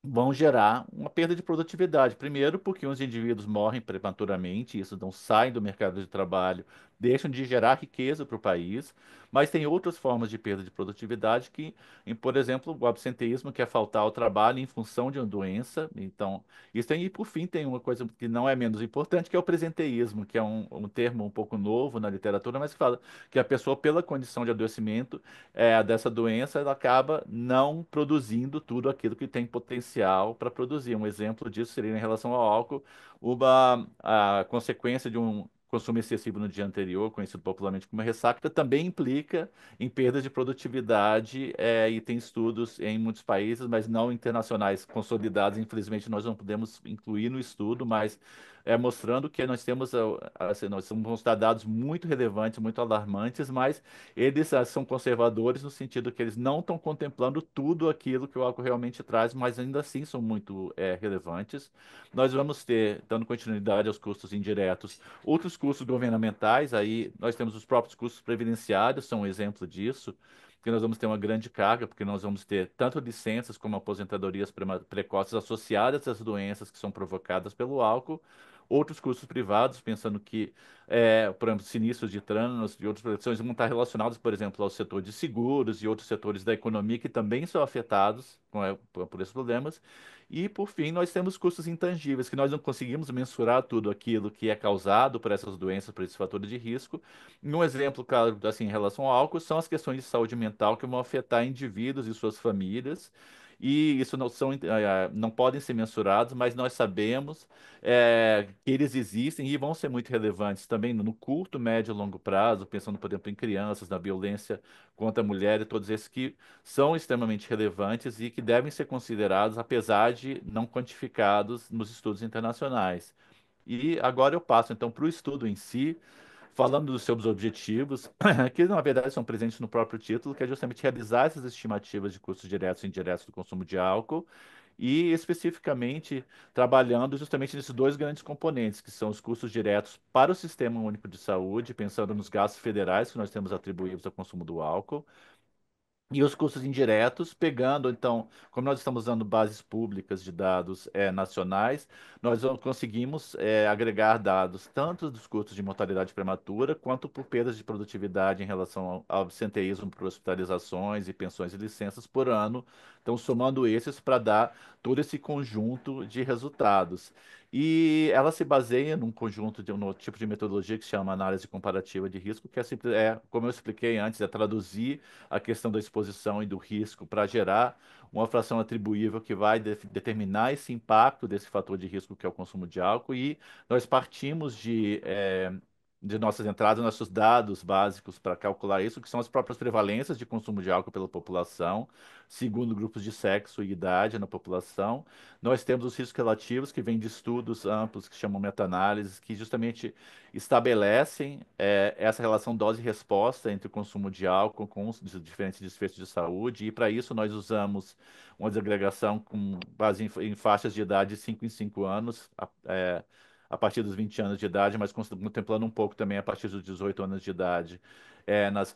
vão gerar uma perda de produtividade. Primeiro, porque os indivíduos morrem prematuramente, isso não saem do mercado de trabalho, deixam de gerar riqueza para o país, mas tem outras formas de perda de produtividade que, por exemplo, o absenteísmo, que é faltar ao trabalho em função de uma doença. Então, isso tem, e por fim, tem uma coisa que não é menos importante, que é o presenteísmo, que é um termo um pouco novo na literatura, mas que fala que a pessoa, pela condição de adoecimento, dessa doença, ela acaba não produzindo tudo aquilo que tem potencial para produzir. Um exemplo disso seria em relação ao álcool, a consequência de um consumo excessivo no dia anterior, conhecido popularmente como ressaca, também implica em perda de produtividade, e tem estudos em muitos países, mas não internacionais consolidados. Infelizmente, nós não podemos incluir no estudo, mas mostrando que nós temos, assim, nós vamos mostrar dados muito relevantes, muito alarmantes, mas eles são conservadores no sentido que eles não estão contemplando tudo aquilo que o álcool realmente traz, mas ainda assim são muito relevantes. Nós vamos ter, dando continuidade aos custos indiretos, outros custos governamentais, aí nós temos os próprios custos previdenciários, são um exemplo disso, que nós vamos ter uma grande carga, porque nós vamos ter tanto licenças como aposentadorias precoces associadas às doenças que são provocadas pelo álcool, outros custos privados, pensando que por exemplo, sinistros de trânsito e outras proteções vão estar relacionados, por exemplo, ao setor de seguros e outros setores da economia que também são afetados por esses problemas. E, por fim, nós temos custos intangíveis, que nós não conseguimos mensurar tudo aquilo que é causado por essas doenças, por esses fatores de risco. E um exemplo, claro, assim, em relação ao álcool, são as questões de saúde mental que vão afetar indivíduos e suas famílias. E isso não podem ser mensurados, mas nós sabemos que eles existem e vão ser muito relevantes também no curto, médio e longo prazo, pensando, por exemplo, em crianças, na violência contra a mulher e todos esses que são extremamente relevantes e que devem ser considerados, apesar de não quantificados nos estudos internacionais. E agora eu passo então para o estudo em si, falando dos seus objetivos, que na verdade são presentes no próprio título, que é justamente realizar essas estimativas de custos diretos e indiretos do consumo de álcool, e especificamente trabalhando justamente nesses dois grandes componentes, que são os custos diretos para o Sistema Único de Saúde, pensando nos gastos federais que nós temos atribuídos ao consumo do álcool, e os custos indiretos, pegando, então, como nós estamos usando bases públicas de dados nacionais, nós conseguimos agregar dados tanto dos custos de mortalidade prematura, quanto por perdas de produtividade em relação ao absenteísmo por hospitalizações e pensões e licenças por ano. Então, somando esses para dar todo esse conjunto de resultados. E ela se baseia num conjunto de um tipo de metodologia que se chama análise comparativa de risco, que como eu expliquei antes, é traduzir a questão da exposição e do risco para gerar uma fração atribuível que vai determinar esse impacto desse fator de risco que é o consumo de álcool. E nós partimos de nossas entradas, nossos dados básicos para calcular isso, que são as próprias prevalências de consumo de álcool pela população, segundo grupos de sexo e idade na população. Nós temos os riscos relativos, que vêm de estudos amplos, que chamam meta-análises, que justamente estabelecem essa relação dose-resposta entre o consumo de álcool com os diferentes desfechos de saúde, e para isso nós usamos uma desagregação com base em faixas de idade de 5 em 5 anos, a partir dos 20 anos de idade, mas contemplando um pouco também a partir dos 18 anos de idade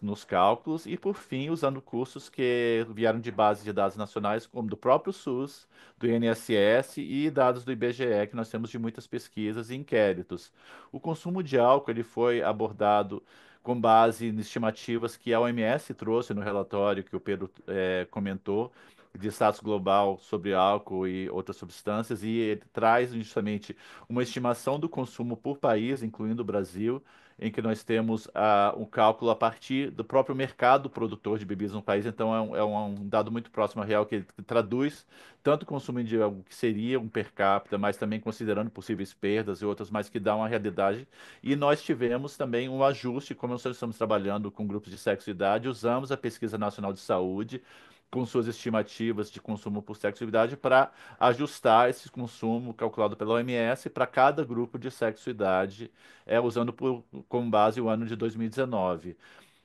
nos cálculos, e por fim usando cursos que vieram de bases de dados nacionais, como do próprio SUS, do INSS e dados do IBGE, que nós temos de muitas pesquisas e inquéritos. O consumo de álcool ele foi abordado com base em estimativas que a OMS trouxe no relatório que o Pedro comentou, de status global sobre álcool e outras substâncias, e ele traz justamente uma estimação do consumo por país, incluindo o Brasil, em que nós temos um cálculo a partir do próprio mercado produtor de bebidas no país. Então, é um dado muito próximo à real, que traduz tanto o consumo de algo que seria um per capita, mas também considerando possíveis perdas e outras, mas que dá uma realidade. E nós tivemos também um ajuste, como nós estamos trabalhando com grupos de sexo e idade, usamos a Pesquisa Nacional de Saúde com suas estimativas de consumo por sexo e idade para ajustar esse consumo calculado pela OMS para cada grupo de sexo e idade, usando como base o ano de 2019.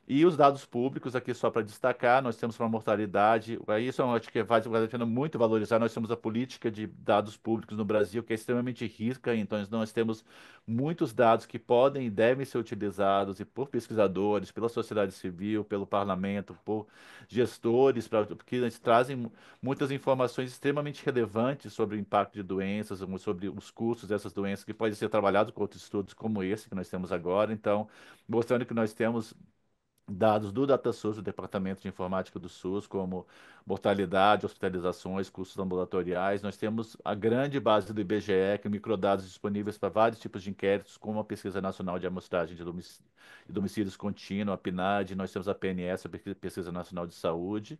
E os dados públicos, aqui só para destacar, nós temos uma mortalidade, isso eu acho que vale a pena muito valorizar, nós temos a política de dados públicos no Brasil, que é extremamente rica, então nós temos muitos dados que podem e devem ser utilizados e por pesquisadores, pela sociedade civil, pelo parlamento, por gestores, porque eles trazem muitas informações extremamente relevantes sobre o impacto de doenças, sobre os custos dessas doenças, que podem ser trabalhados com outros estudos como esse que nós temos agora, então mostrando que nós temos dados do DataSource, do Departamento de Informática do SUS, como mortalidade, hospitalizações, custos ambulatoriais. Nós temos a grande base do IBGE, que é microdados disponíveis para vários tipos de inquéritos, como a Pesquisa Nacional de Amostragem de Domicílios Contínua, a PNAD. Nós temos a PNS, a Pesquisa Nacional de Saúde.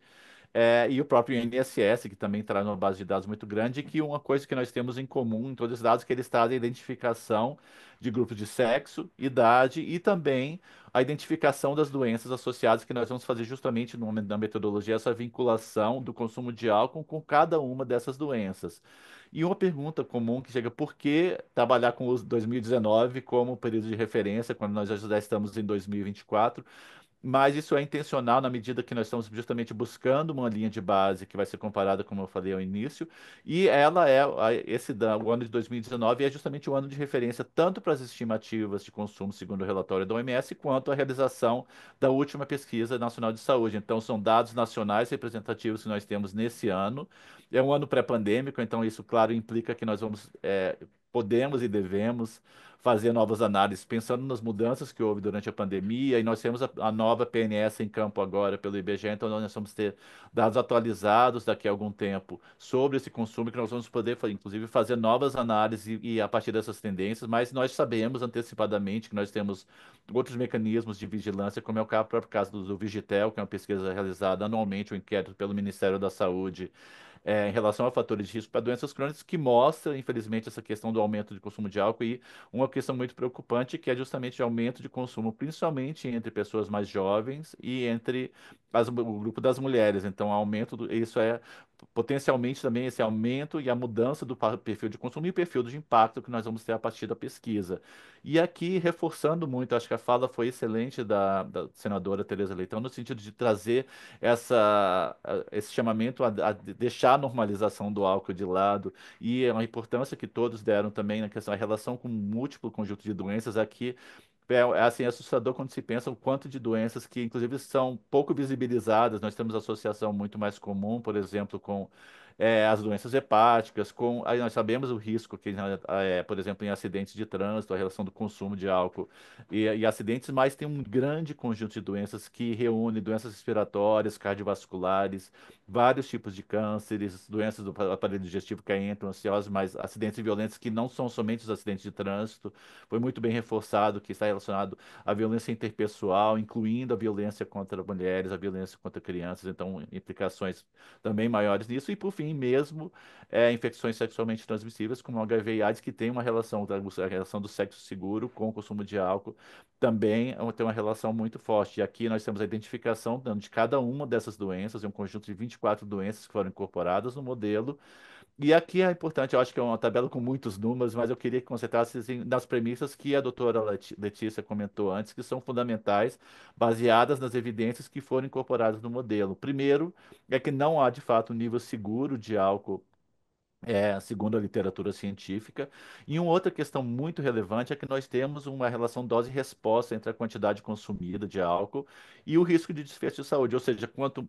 E o próprio INSS, que também traz uma base de dados muito grande, e que uma coisa que nós temos em comum em todos os dados é que eles trazem a identificação de grupos de sexo, idade e também a identificação das doenças associadas, que nós vamos fazer justamente na metodologia essa vinculação do consumo de álcool com cada uma dessas doenças. E uma pergunta comum que chega, por que trabalhar com o 2019 como período de referência, quando nós já estamos em 2024? Mas isso é intencional na medida que nós estamos justamente buscando uma linha de base que vai ser comparada, como eu falei ao início, e ela o ano de 2019 é justamente o ano de referência tanto para as estimativas de consumo, segundo o relatório da OMS, quanto a realização da última pesquisa nacional de saúde. Então, são dados nacionais representativos que nós temos nesse ano. É um ano pré-pandêmico, então isso, claro, implica que nós podemos e devemos fazer novas análises, pensando nas mudanças que houve durante a pandemia, e nós temos a nova PNS em campo agora pelo IBGE, então nós vamos ter dados atualizados daqui a algum tempo sobre esse consumo, que nós vamos poder, inclusive, fazer novas análises e a partir dessas tendências, mas nós sabemos antecipadamente que nós temos outros mecanismos de vigilância, como é o próprio caso do Vigitel, que é uma pesquisa realizada anualmente, um inquérito pelo Ministério da Saúde, em relação a fatores de risco para doenças crônicas, que mostra, infelizmente, essa questão do aumento de consumo de álcool e uma questão muito preocupante, que é justamente o aumento de consumo, principalmente entre pessoas mais jovens e entre o grupo das mulheres. Então, isso é potencialmente também esse aumento e a mudança do perfil de consumo e o perfil de impacto que nós vamos ter a partir da pesquisa. E aqui, reforçando muito, acho que a fala foi excelente da senadora Tereza Leitão, no sentido de trazer esse chamamento a deixar a normalização do álcool de lado e a importância que todos deram também na questão da relação com múltiplo conjunto de doenças aqui. É assim, assustador quando se pensa o quanto de doenças que, inclusive, são pouco visibilizadas. Nós temos associação muito mais comum, por exemplo, com as doenças hepáticas, aí nós sabemos o risco que, por exemplo, em acidentes de trânsito, a relação do consumo de álcool e acidentes, mas tem um grande conjunto de doenças que reúne doenças respiratórias, cardiovasculares, vários tipos de cânceres, doenças do aparelho digestivo que aí entram ansiosas, mas acidentes violentos que não são somente os acidentes de trânsito. Foi muito bem reforçado que está relacionado à violência interpessoal, incluindo a violência contra mulheres, a violência contra crianças, então implicações também maiores nisso. E, por fim, mesmo infecções sexualmente transmissíveis, como o HIV e AIDS, que tem uma relação, a relação do sexo seguro com o consumo de álcool, também tem uma relação muito forte. E aqui nós temos a identificação de cada uma dessas doenças, um conjunto de 24 doenças que foram incorporadas no modelo. E aqui é importante, eu acho que é uma tabela com muitos números, mas eu queria que concentrasse assim, nas premissas que a doutora Letícia comentou antes, que são fundamentais, baseadas nas evidências que foram incorporadas no modelo. Primeiro, é que não há, de fato, um nível seguro de álcool segundo a literatura científica. E uma outra questão muito relevante é que nós temos uma relação dose-resposta entre a quantidade consumida de álcool e o risco de desfecho de saúde. Ou seja, quanto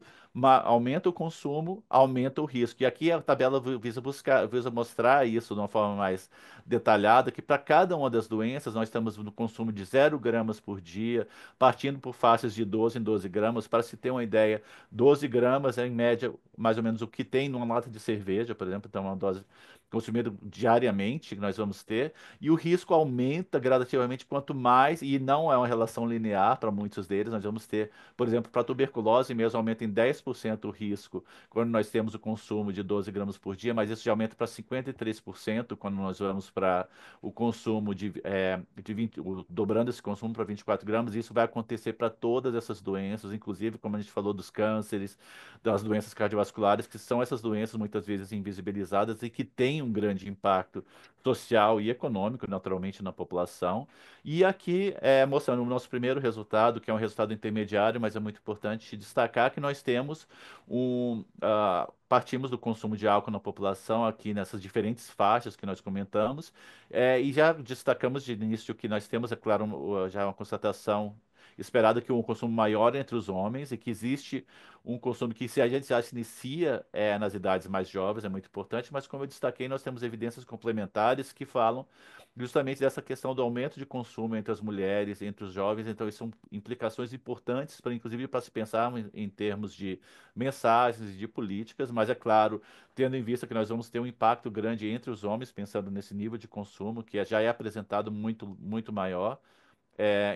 aumenta o consumo, aumenta o risco. E aqui a tabela visa mostrar isso de uma forma mais detalhada, que para cada uma das doenças nós estamos no consumo de 0 gramas por dia, partindo por faixas de 12 em 12 gramas. Para se ter uma ideia, 12 gramas é em média mais ou menos o que tem numa lata de cerveja, por exemplo, então é uma dose consumida diariamente que nós vamos ter, e o risco aumenta gradativamente quanto mais, e não é uma relação linear para muitos deles, nós vamos ter, por exemplo, para tuberculose mesmo aumenta em 10% o risco quando nós temos o consumo de 12 gramas por dia, mas isso já aumenta para 53% quando nós vamos para o consumo de 20, dobrando esse consumo para 24 gramas, e isso vai acontecer para todas essas doenças, inclusive, como a gente falou, dos cânceres, das doenças cardiovasculares, que são essas doenças muitas vezes invisibilizadas e que têm tem um grande impacto social e econômico, naturalmente, na população. E aqui, mostrando o nosso primeiro resultado, que é um resultado intermediário, mas é muito importante destacar que nós temos partimos do consumo de álcool na população aqui nessas diferentes faixas que nós comentamos, e já destacamos de início que nós temos, é claro, já uma constatação esperada que um consumo maior entre os homens e que existe um consumo que se a gente já se inicia nas idades mais jovens, é muito importante, mas como eu destaquei, nós temos evidências complementares que falam justamente dessa questão do aumento de consumo entre as mulheres, entre os jovens, então isso são implicações importantes para, inclusive, para se pensar em termos de mensagens e de políticas, mas é claro, tendo em vista que nós vamos ter um impacto grande entre os homens, pensando nesse nível de consumo que já é apresentado muito maior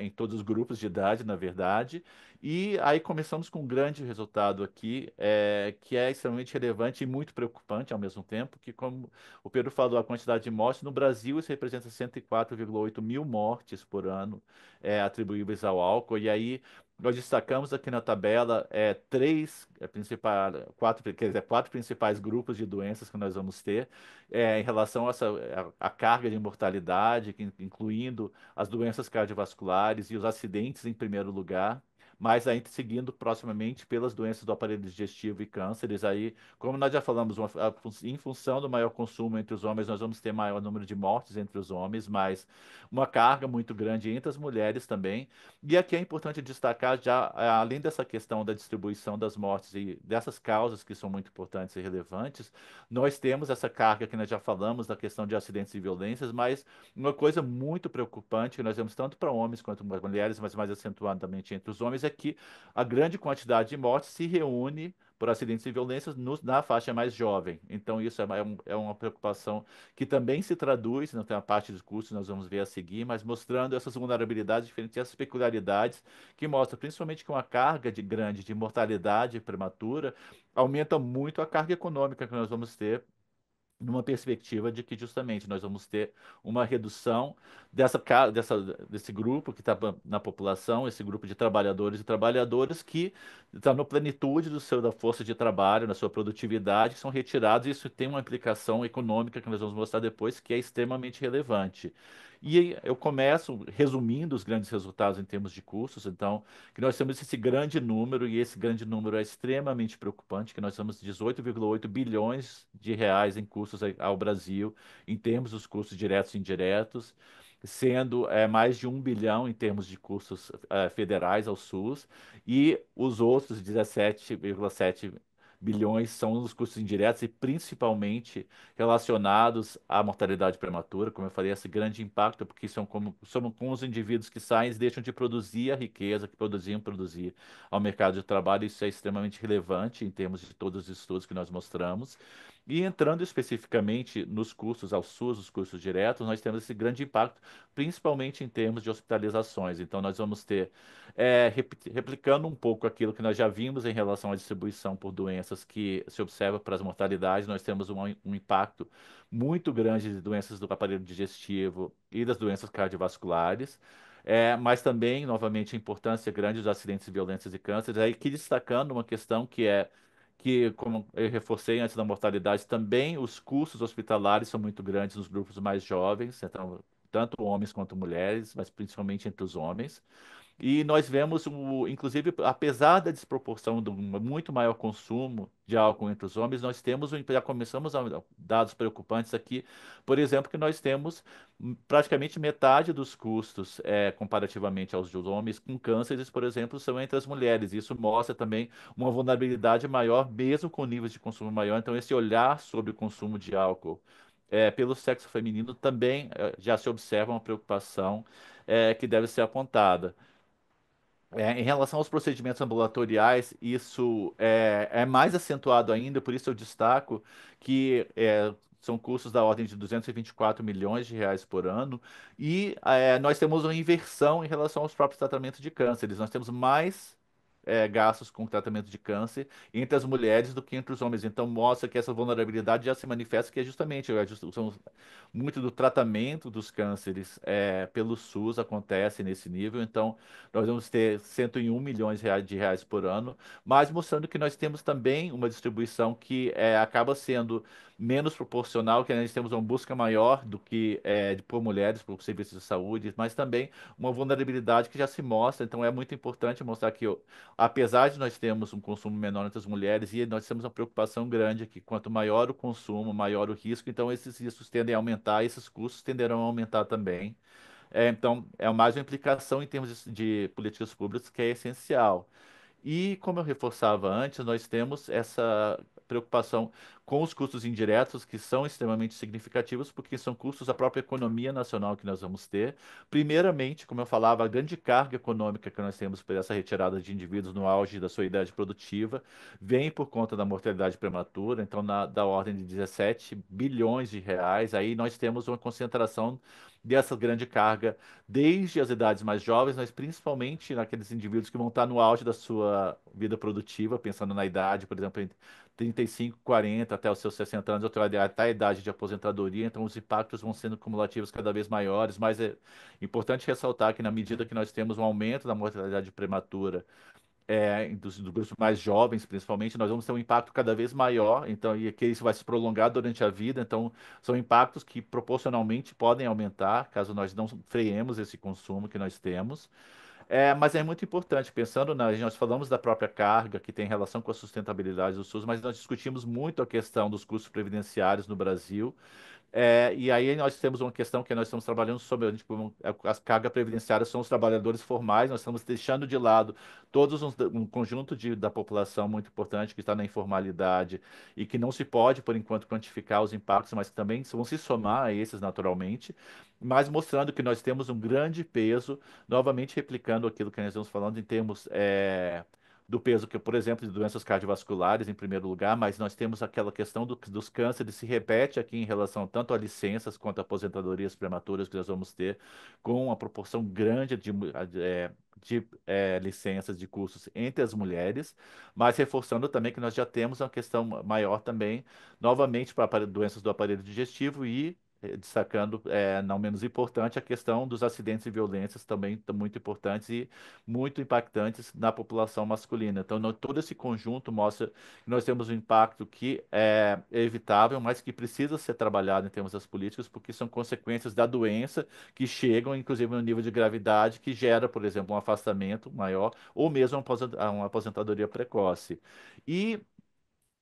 em todos os grupos de idade, na verdade. E aí começamos com um grande resultado aqui, que é extremamente relevante e muito preocupante ao mesmo tempo, que como o Pedro falou, a quantidade de mortes no Brasil, isso representa 104,8 mil mortes por ano atribuíveis ao álcool. E aí nós destacamos aqui na tabela quatro principais grupos de doenças que nós vamos ter em relação a a carga de mortalidade, incluindo as doenças cardiovasculares e os acidentes em primeiro lugar, mas ainda seguindo proximamente pelas doenças do aparelho digestivo e cânceres. Aí, como nós já falamos, em função do maior consumo entre os homens, nós vamos ter maior número de mortes entre os homens, mas uma carga muito grande entre as mulheres também. E aqui é importante destacar, já além dessa questão da distribuição das mortes e dessas causas que são muito importantes e relevantes, nós temos essa carga que nós já falamos da questão de acidentes e violências, mas uma coisa muito preocupante que nós vemos tanto para homens quanto para mulheres, mas mais acentuadamente entre os homens, é que a grande quantidade de mortes se reúne por acidentes e violências na faixa mais jovem. Então, isso é uma preocupação que também se traduz, não tem a parte dos cursos, nós vamos ver a seguir, mas mostrando essas vulnerabilidades diferentes, essas peculiaridades, que mostra principalmente que uma carga grande de mortalidade prematura aumenta muito a carga econômica que nós vamos ter numa perspectiva de que justamente nós vamos ter uma redução desse grupo que está na população, esse grupo de trabalhadores e trabalhadoras que está na plenitude da força de trabalho, na sua produtividade, que são retirados, e isso tem uma implicação econômica que nós vamos mostrar depois, que é extremamente relevante. E eu começo resumindo os grandes resultados em termos de custos, então, que nós temos esse grande número, e esse grande número é extremamente preocupante, que nós temos 18,8 bilhões de reais em custos ao Brasil, em termos dos custos diretos e indiretos, sendo mais de 1 bilhão em termos de custos federais ao SUS, e os outros 17,7 bilhões são os custos indiretos e principalmente relacionados à mortalidade prematura, como eu falei, esse grande impacto, porque são como os indivíduos que saem, eles deixam de produzir a riqueza que produzir ao mercado de trabalho, isso é extremamente relevante em termos de todos os estudos que nós mostramos. E entrando especificamente nos custos ao SUS, os custos diretos, nós temos esse grande impacto, principalmente em termos de hospitalizações. Então, nós vamos ter, replicando um pouco aquilo que nós já vimos em relação à distribuição por doenças que se observa para as mortalidades, nós temos um impacto muito grande de doenças do aparelho digestivo e das doenças cardiovasculares. Mas também, novamente, a importância grande dos acidentes, violências e cânceres. Aí, aqui destacando uma questão que, como eu reforcei antes da mortalidade, também os custos hospitalares são muito grandes nos grupos mais jovens, então, tanto homens quanto mulheres, mas principalmente entre os homens. E nós vemos, inclusive, apesar da desproporção do muito maior consumo de álcool entre os homens, nós temos, já começamos a dados preocupantes aqui, por exemplo, que nós temos praticamente metade dos custos, comparativamente aos dos homens, com cânceres, por exemplo, são entre as mulheres. Isso mostra também uma vulnerabilidade maior, mesmo com níveis de consumo maior. Então, esse olhar sobre o consumo de álcool pelo sexo feminino também já se observa uma preocupação que deve ser apontada. Em relação aos procedimentos ambulatoriais, isso é mais acentuado ainda, por isso eu destaco que são custos da ordem de 224 milhões de reais por ano, e nós temos uma inversão em relação aos próprios tratamentos de cânceres. Nós temos mais gastos com tratamento de câncer entre as mulheres do que entre os homens. Então, mostra que essa vulnerabilidade já se manifesta, que é justamente muito do tratamento dos cânceres pelo SUS acontece nesse nível. Então, nós vamos ter 101 milhões de reais por ano, mas mostrando que nós temos também uma distribuição que acaba sendo menos proporcional, que nós temos uma busca maior do que por mulheres, por serviços de saúde, mas também uma vulnerabilidade que já se mostra. Então é muito importante mostrar que, apesar de nós termos um consumo menor entre as mulheres, e nós temos uma preocupação grande que quanto maior o consumo, maior o risco, então esses riscos tendem a aumentar, esses custos tenderão a aumentar também. Então, é mais uma implicação em termos de políticas públicas que é essencial. E, como eu reforçava antes, nós temos essa preocupação com os custos indiretos, que são extremamente significativos, porque são custos da própria economia nacional que nós vamos ter. Primeiramente, como eu falava, a grande carga econômica que nós temos por essa retirada de indivíduos no auge da sua idade produtiva vem por conta da mortalidade prematura, então, da ordem de 17 bilhões de reais. Aí nós temos uma concentração dessa grande carga desde as idades mais jovens, mas principalmente naqueles indivíduos que vão estar no auge da sua vida produtiva, pensando na idade, por exemplo, entre 35, 40 até os seus 60 anos, até a idade de aposentadoria, então os impactos vão sendo cumulativos cada vez maiores, mas é importante ressaltar que na medida que nós temos um aumento da mortalidade prematura, dos grupos mais jovens, principalmente, nós vamos ter um impacto cada vez maior, então, e que isso vai se prolongar durante a vida, então, são impactos que proporcionalmente podem aumentar, caso nós não freiemos esse consumo que nós temos. Mas é muito importante, pensando nós falamos da própria carga, que tem relação com a sustentabilidade do SUS, mas nós discutimos muito a questão dos custos previdenciários no Brasil, e aí nós temos uma questão que nós estamos trabalhando sobre, tipo, as cargas previdenciárias são os trabalhadores formais, nós estamos deixando de lado um conjunto da população muito importante que está na informalidade e que não se pode, por enquanto, quantificar os impactos, mas que também vão se somar a esses naturalmente, mas mostrando que nós temos um grande peso, novamente replicando aquilo que nós estamos falando em termos do peso que, por exemplo, de doenças cardiovasculares em primeiro lugar, mas nós temos aquela questão dos cânceres, se repete aqui em relação tanto a licenças quanto a aposentadorias prematuras que nós vamos ter, com uma proporção grande de licenças de cursos entre as mulheres, mas reforçando também que nós já temos uma questão maior também, novamente, para doenças do aparelho digestivo e destacando, não menos importante, a questão dos acidentes e violências também muito importantes e muito impactantes na população masculina. Então, todo esse conjunto mostra que nós temos um impacto que é evitável, mas que precisa ser trabalhado em termos das políticas, porque são consequências da doença que chegam, inclusive, no nível de gravidade, que gera, por exemplo, um afastamento maior ou mesmo uma aposentadoria precoce. E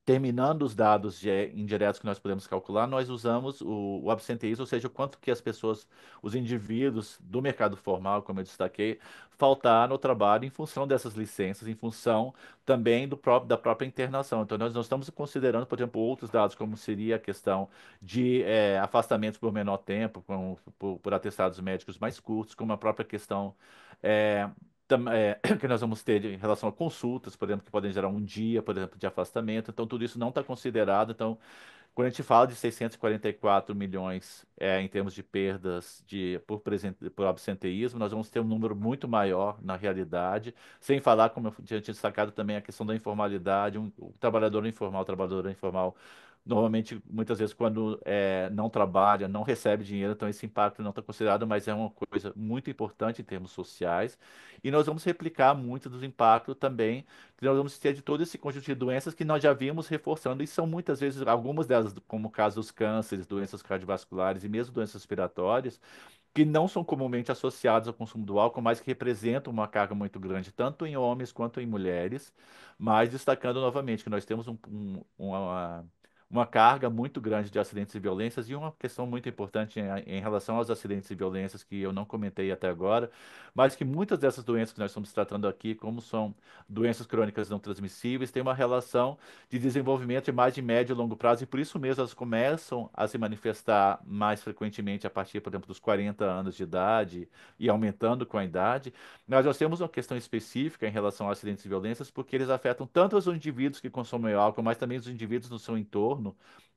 terminando os dados indiretos que nós podemos calcular, nós usamos o absenteísmo, ou seja, o quanto que as pessoas, os indivíduos do mercado formal, como eu destaquei, faltaram ao trabalho em função dessas licenças, em função também da própria internação. Então, nós não estamos considerando, por exemplo, outros dados, como seria a questão de afastamentos por menor tempo, por atestados médicos mais curtos, como a própria questão é, que nós vamos ter em relação a consultas, por exemplo, que podem gerar um dia, por exemplo, de afastamento. Então, tudo isso não está considerado. Então, quando a gente fala de 644 milhões em termos de perdas por absenteísmo, nós vamos ter um número muito maior na realidade, sem falar, como eu tinha destacado também, a questão da informalidade, o trabalhador informal, normalmente, muitas vezes, quando não trabalha, não recebe dinheiro, então esse impacto não está considerado, mas é uma coisa muito importante em termos sociais. E nós vamos replicar muito dos impactos também que nós vamos ter de todo esse conjunto de doenças que nós já vimos reforçando, e são muitas vezes, algumas delas, como o caso dos cânceres, doenças cardiovasculares e mesmo doenças respiratórias, que não são comumente associadas ao consumo do álcool, mas que representam uma carga muito grande, tanto em homens quanto em mulheres, mas destacando novamente que nós temos uma carga muito grande de acidentes e violências, e uma questão muito importante em relação aos acidentes e violências, que eu não comentei até agora, mas que muitas dessas doenças que nós estamos tratando aqui, como são doenças crônicas não transmissíveis, têm uma relação de desenvolvimento de mais de médio e longo prazo, e por isso mesmo elas começam a se manifestar mais frequentemente a partir, por exemplo, dos 40 anos de idade e aumentando com a idade. Mas nós temos uma questão específica em relação a acidentes e violências, porque eles afetam tanto os indivíduos que consomem álcool, mas também os indivíduos no seu entorno,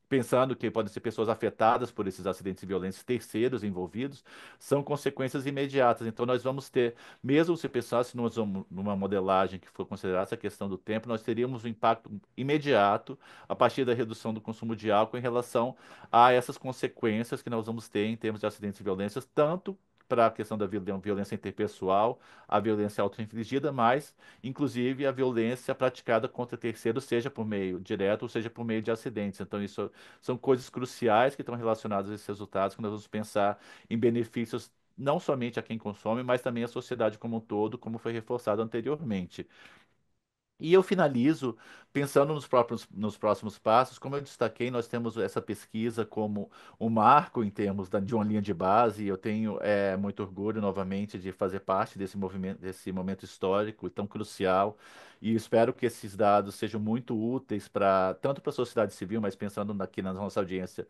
pensando que podem ser pessoas afetadas por esses acidentes e violências, terceiros envolvidos, são consequências imediatas. Então, nós vamos ter, mesmo se pensasse numa modelagem que for considerar essa questão do tempo, nós teríamos um impacto imediato a partir da redução do consumo de álcool em relação a essas consequências que nós vamos ter em termos de acidentes e violências, tanto para a questão da violência interpessoal, a violência auto-infligida, mas, inclusive, a violência praticada contra terceiros, seja por meio direto ou seja por meio de acidentes. Então, isso são coisas cruciais que estão relacionadas a esses resultados, quando nós vamos pensar em benefícios não somente a quem consome, mas também à sociedade como um todo, como foi reforçado anteriormente. E eu finalizo pensando nos próximos passos. Como eu destaquei, nós temos essa pesquisa como um marco em termos de uma linha de base. E eu tenho muito orgulho, novamente, de fazer parte desse movimento, desse momento histórico tão crucial. E espero que esses dados sejam muito úteis para tanto para a sociedade civil, mas pensando aqui na nossa audiência,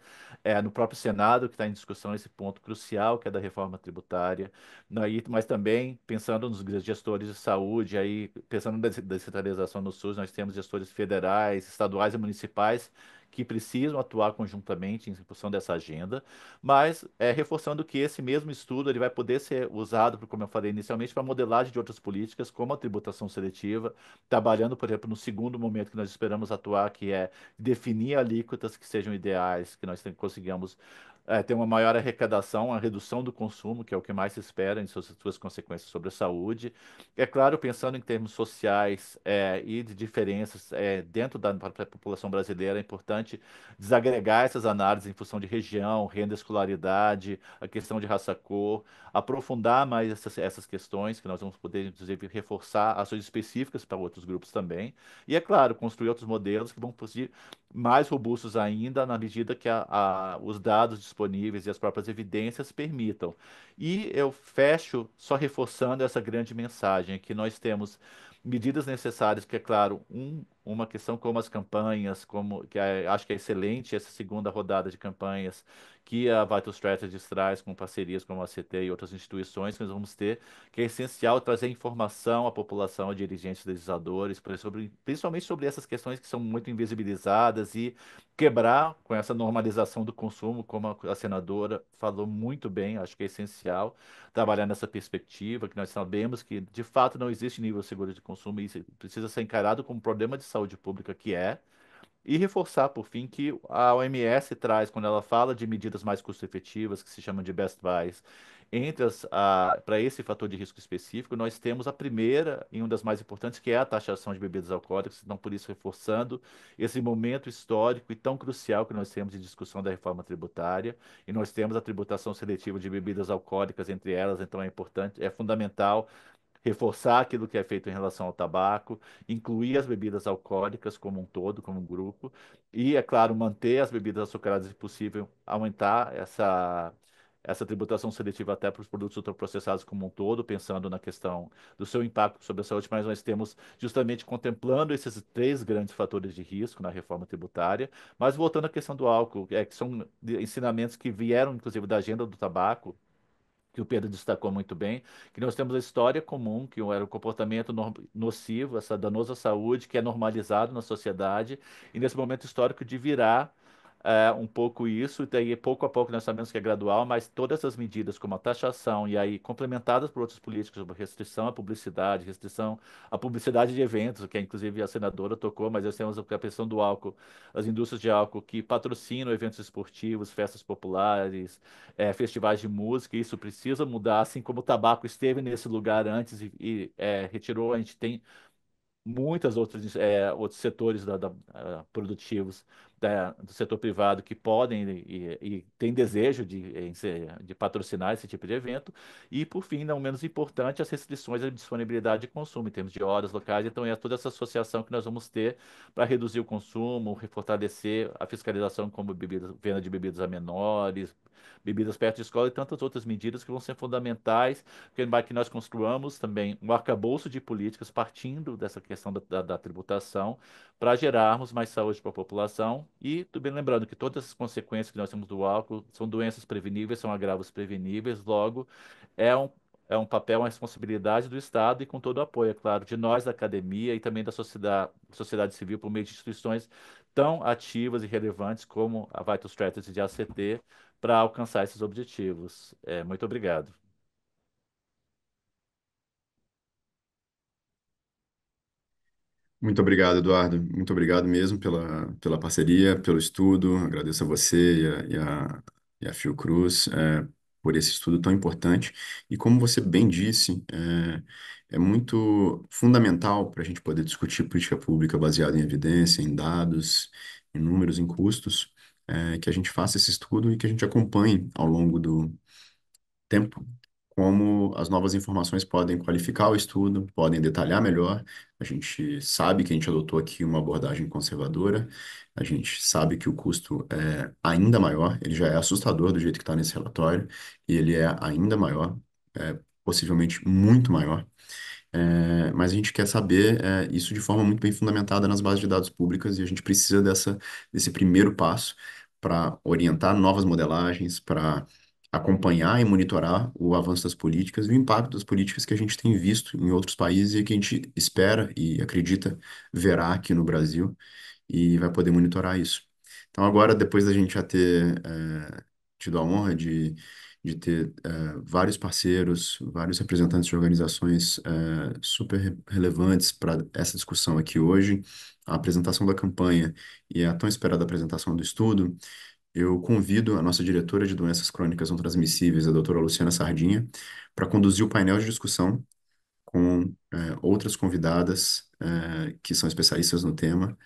no próprio Senado, que está em discussão esse ponto crucial, que é da reforma tributária. Aí, mas também pensando nos gestores de saúde, aí pensando na descentralização no SUS, nós temos gestores federais, estaduais e municipais que precisam atuar conjuntamente em função dessa agenda, mas reforçando que esse mesmo estudo ele vai poder ser usado, como eu falei inicialmente, para modelagem de outras políticas, como a tributação seletiva, trabalhando, por exemplo, no segundo momento que nós esperamos atuar, que é definir alíquotas que sejam ideais, que nós consigamos ter uma maior arrecadação, a redução do consumo, que é o que mais se espera em suas consequências sobre a saúde. É claro, pensando em termos sociais e de diferenças dentro da própria população brasileira, é importante desagregar essas análises em função de região, renda, escolaridade, a questão de raça-cor, aprofundar mais essas questões, que nós vamos poder, inclusive, reforçar ações específicas para outros grupos também. E, é claro, construir outros modelos que vão mais robustos ainda na medida que os dados disponíveis e as próprias evidências permitam. E eu fecho só reforçando essa grande mensagem, que nós temos medidas necessárias, que é claro, uma questão como as campanhas, acho que é excelente essa segunda rodada de campanhas que a Vital Strategies traz com parcerias como a CT e outras instituições que nós vamos ter, que é essencial trazer informação à população, a dirigentes legisladores, principalmente sobre essas questões que são muito invisibilizadas e quebrar com essa normalização do consumo, como a senadora falou muito bem, acho que é essencial trabalhar nessa perspectiva, que nós sabemos que de fato não existe nível seguro de consumo e isso precisa ser encarado como um problema de saúde pública que é. E reforçar, por fim, que a OMS traz, quando ela fala de medidas mais custo-efetivas, que se chamam de best buys, para esse fator de risco específico, nós temos a primeira e uma das mais importantes, que é a taxação de bebidas alcoólicas. Então, por isso, reforçando esse momento histórico e tão crucial que nós temos de discussão da reforma tributária, e nós temos a tributação seletiva de bebidas alcoólicas entre elas, então é importante, é fundamental reforçar aquilo que é feito em relação ao tabaco, incluir as bebidas alcoólicas como um todo, como um grupo, e, é claro, manter as bebidas açucaradas, se possível, aumentar essa tributação seletiva até para os produtos ultraprocessados como um todo, pensando na questão do seu impacto sobre a saúde, mas nós temos justamente contemplando esses três grandes fatores de risco na reforma tributária, mas voltando à questão do álcool, que são ensinamentos que vieram, inclusive, da agenda do tabaco, que o Pedro destacou muito bem, que nós temos a história comum, que era o comportamento nocivo, essa danosa saúde, que é normalizado na sociedade, e nesse momento histórico de virar um pouco isso, e daí pouco a pouco nós sabemos que é gradual, mas todas essas medidas, como a taxação, e aí complementadas por outras políticas, como restrição à publicidade, restrição à publicidade de eventos, que inclusive a senadora tocou, mas nós temos a questão do álcool, as indústrias de álcool que patrocinam eventos esportivos, festas populares, festivais de música, isso precisa mudar, assim como o tabaco esteve nesse lugar antes e retirou, a gente tem muitas outras outros setores produtivos do setor privado que podem e têm desejo de patrocinar esse tipo de evento. E, por fim, não menos importante, as restrições à disponibilidade de consumo, em termos de horas locais. Então, é toda essa associação que nós vamos ter para reduzir o consumo, fortalecer a fiscalização como venda de bebidas a menores, bebidas perto de escola e tantas outras medidas que vão ser fundamentais para que nós construamos também um arcabouço de políticas partindo dessa questão da tributação para gerarmos mais saúde para a população e também lembrando que todas as consequências que nós temos do álcool são doenças preveníveis, são agravos preveníveis, logo é um papel, uma responsabilidade do Estado e com todo o apoio, é claro, de nós da academia e também da sociedade civil por meio de instituições tão ativas e relevantes como a Vital Strategy de ACT para alcançar esses objetivos. Muito obrigado. Muito obrigado, Eduardo. Muito obrigado mesmo pela parceria, pelo estudo. Agradeço a você e a Fiocruz. por esse estudo tão importante. E como você bem disse, é muito fundamental para a gente poder discutir política pública baseada em evidência, em dados, em números, em custos, que a gente faça esse estudo e que a gente acompanhe ao longo do tempo como as novas informações podem qualificar o estudo, podem detalhar melhor. A gente sabe que a gente adotou aqui uma abordagem conservadora, a gente sabe que o custo é ainda maior, ele já é assustador do jeito que está nesse relatório, e ele é ainda maior, possivelmente muito maior. Mas a gente quer saber isso de forma muito bem fundamentada nas bases de dados públicas e a gente precisa desse primeiro passo para orientar novas modelagens, para acompanhar e monitorar o avanço das políticas e o impacto das políticas que a gente tem visto em outros países e que a gente espera e acredita verá aqui no Brasil e vai poder monitorar isso. Então, agora, depois da gente já ter tido a honra de ter vários parceiros, vários representantes de organizações super relevantes para essa discussão aqui hoje, a apresentação da campanha e a tão esperada apresentação do estudo, eu convido a nossa diretora de doenças crônicas não transmissíveis, a doutora Luciana Sardinha, para conduzir o painel de discussão com outras convidadas que são especialistas no tema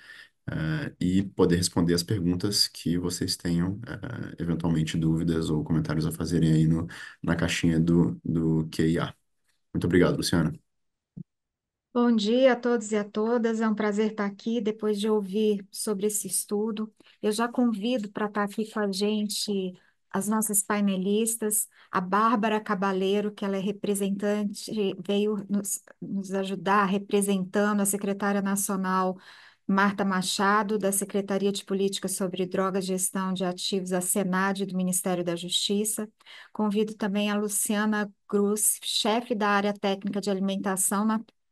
e poder responder as perguntas que vocês tenham, eventualmente dúvidas ou comentários a fazerem aí na caixinha do QIA. Muito obrigado, Luciana. Bom dia a todos e a todas. É um prazer estar aqui depois de ouvir sobre esse estudo. Eu já convido para estar aqui com a gente as nossas painelistas, a Bárbara Cabaleiro, que ela é representante, veio nos ajudar representando a secretária nacional Marta Machado, da Secretaria de Políticas sobre Drogas e Gestão de Ativos, a SENAD, do Ministério da Justiça. Convido também a Luciana Cruz, chefe da área técnica de alimentação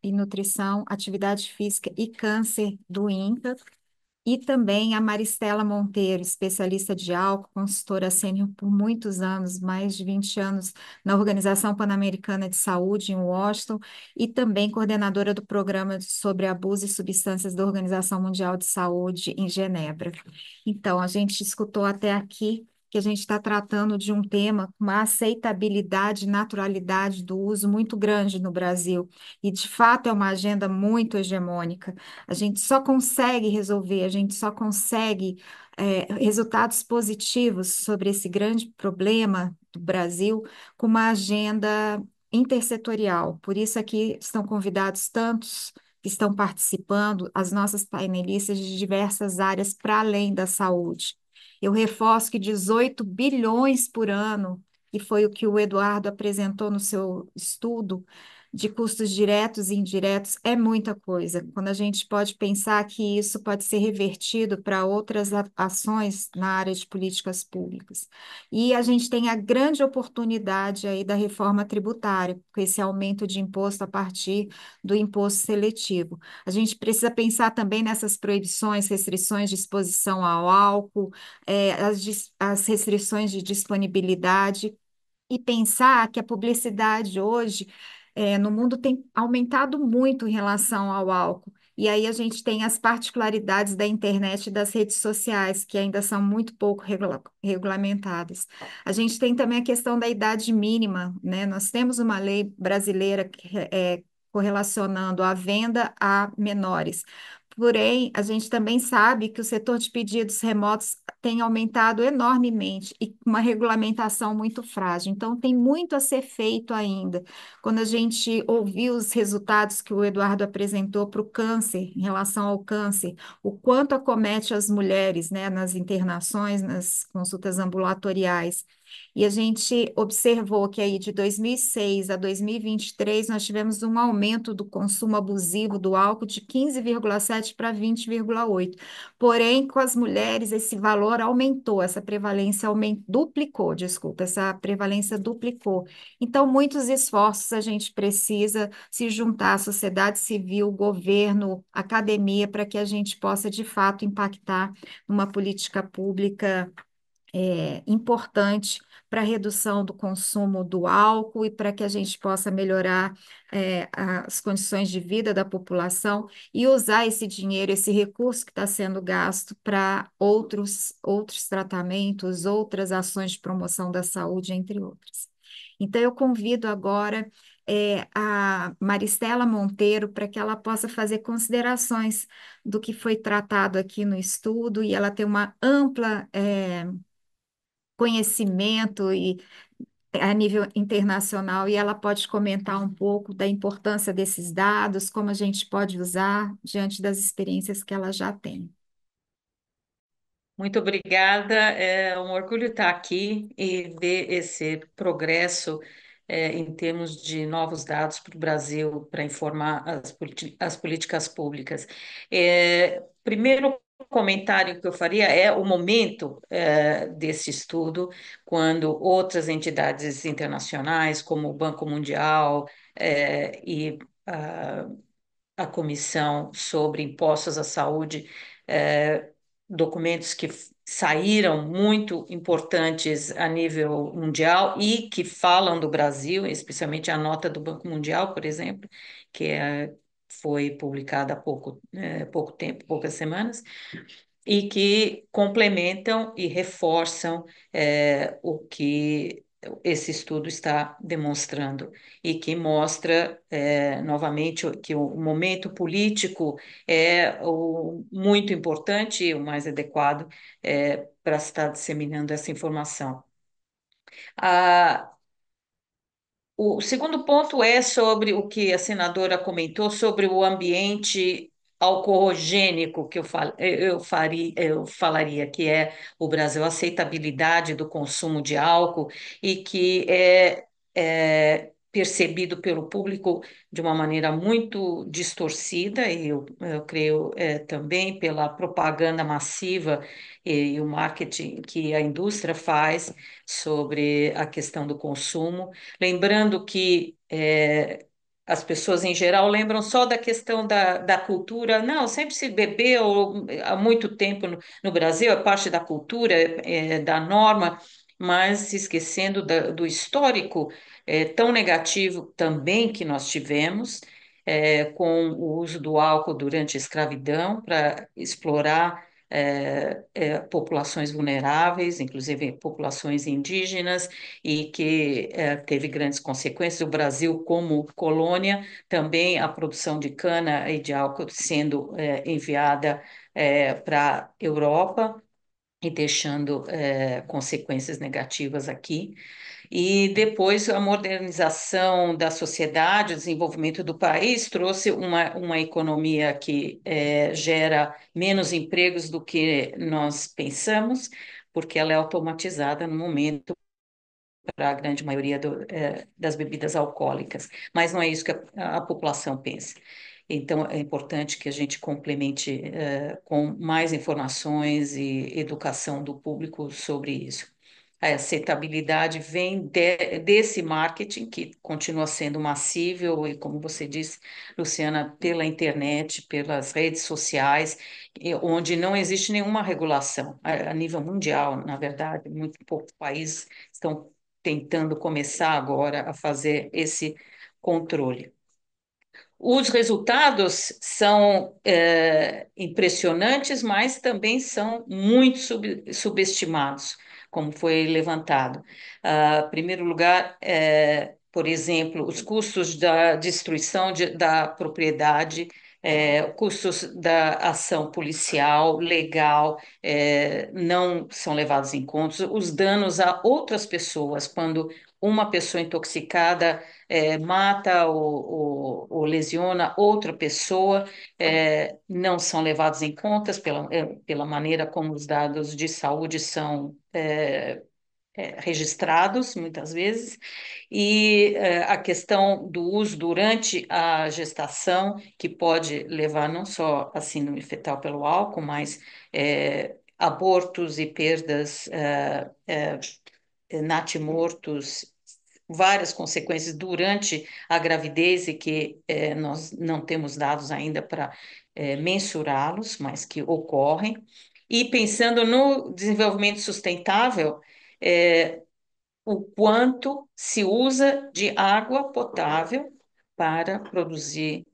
e nutrição, atividade física e câncer do INCA, e também a Maristela Monteiro, especialista de álcool, consultora sênior por muitos anos, mais de 20 anos na Organização Pan-Americana de Saúde, em Washington, e também coordenadora do Programa sobre Abuso e Substâncias da Organização Mundial de Saúde, em Genebra. Então, a gente escutou até aqui que a gente está tratando de um tema com uma aceitabilidade e naturalidade do uso muito grande no Brasil, e de fato é uma agenda muito hegemônica. A gente só consegue resolver, a gente só consegue resultados positivos sobre esse grande problema do Brasil com uma agenda intersetorial. Por isso aqui estão convidados tantos que estão participando, as nossas painelistas de diversas áreas para além da saúde. Eu reforço que 18 bilhões por ano, que foi o que o Eduardo apresentou no seu estudo, de custos diretos e indiretos é muita coisa. Quando a gente pode pensar que isso pode ser revertido para outras ações na área de políticas públicas. E a gente tem a grande oportunidade aí da reforma tributária, com esse aumento de imposto a partir do imposto seletivo. A gente precisa pensar também nessas proibições, restrições de exposição ao álcool, as restrições de disponibilidade, e pensar que a publicidade hoje no mundo tem aumentado muito em relação ao álcool. E aí a gente tem as particularidades da internet e das redes sociais, que ainda são muito pouco regulamentadas. A gente tem também a questão da idade mínima, né? Nós temos uma lei brasileira que correlacionando a venda a menores. Porém, a gente também sabe que o setor de pedidos remotos tem aumentado enormemente e com uma regulamentação muito frágil. Então, tem muito a ser feito ainda. Quando a gente ouviu os resultados que o Eduardo apresentou para o câncer, em relação ao câncer, o quanto acomete as mulheres, né, nas internações, nas consultas ambulatoriais. E a gente observou que aí de 2006 a 2023 nós tivemos um aumento do consumo abusivo do álcool de 15,7 para 20,8. Porém, com as mulheres esse valor aumentou, essa prevalência duplicou, desculpa, essa prevalência duplicou. Então, muitos esforços a gente precisa se juntar à sociedade civil, governo, academia, para que a gente possa de fato impactar numa política pública importante para a redução do consumo do álcool e para que a gente possa melhorar as condições de vida da população e usar esse dinheiro, esse recurso que está sendo gasto para outros tratamentos, outras ações de promoção da saúde, entre outras. Então, eu convido agora a Maristela Monteiro para que ela possa fazer considerações do que foi tratado aqui no estudo e ela tem uma ampla conhecimento e a nível internacional e ela pode comentar um pouco da importância desses dados, como a gente pode usar diante das experiências que ela já tem. Muito obrigada. É um orgulho estar aqui e ver esse progresso em termos de novos dados para o Brasil para informar as políticas públicas. Primeiro comentário que eu faria é o momento desse estudo, quando outras entidades internacionais, como o Banco Mundial e a Comissão sobre Impostos à Saúde, documentos que saíram muito importantes a nível mundial e que falam do Brasil, especialmente a nota do Banco Mundial, por exemplo, que foi publicada há pouco tempo, poucas semanas, e que complementam e reforçam o que esse estudo está demonstrando e que mostra novamente que o momento político é muito importante e o mais adequado para estar disseminando essa informação. O segundo ponto é sobre o que a senadora comentou sobre o ambiente alcoogênico que eu falaria, que é o Brasil, a aceitabilidade do consumo de álcool e que é percebido pelo público de uma maneira muito distorcida, e eu creio também pela propaganda massiva e o marketing que a indústria faz sobre a questão do consumo. Lembrando que as pessoas em geral lembram só da questão da cultura. Não, sempre se bebeu há muito tempo no Brasil, é parte da cultura, da norma, mas se esquecendo do histórico tão negativo também que nós tivemos. Com o uso do álcool durante a escravidão para explorar populações vulneráveis, inclusive populações indígenas, e que teve grandes consequências. O Brasil, como colônia, também a produção de cana e de álcool sendo enviada para a Europa e deixando consequências negativas aqui. E depois a modernização da sociedade, o desenvolvimento do país trouxe uma economia que gera menos empregos do que nós pensamos, porque ela é automatizada no momento para a grande maioria das bebidas alcoólicas. Mas não é isso que a população pensa. Então, é importante que a gente complemente com mais informações e educação do público sobre isso. A aceitabilidade vem desse marketing, que continua sendo massível, e como você disse, Luciana, pela internet, pelas redes sociais, onde não existe nenhuma regulação, a nível mundial, na verdade, muito poucos países estão tentando começar agora a fazer esse controle. Os resultados são impressionantes, mas também são muito subestimados, como foi levantado. Em primeiro lugar, por exemplo, os custos da destruição da propriedade, custos da ação policial, legal, não são levados em conta. Os danos a outras pessoas, quando uma pessoa intoxicada mata ou lesiona outra pessoa, não são levados em conta pela maneira como os dados de saúde são registrados, muitas vezes, e a questão do uso durante a gestação, que pode levar não só a síndrome fetal pelo álcool, mas abortos e perdas natimortos, várias consequências durante a gravidez e que nós não temos dados ainda para mensurá-los, mas que ocorrem. E pensando no desenvolvimento sustentável, o quanto se usa de água potável para produzir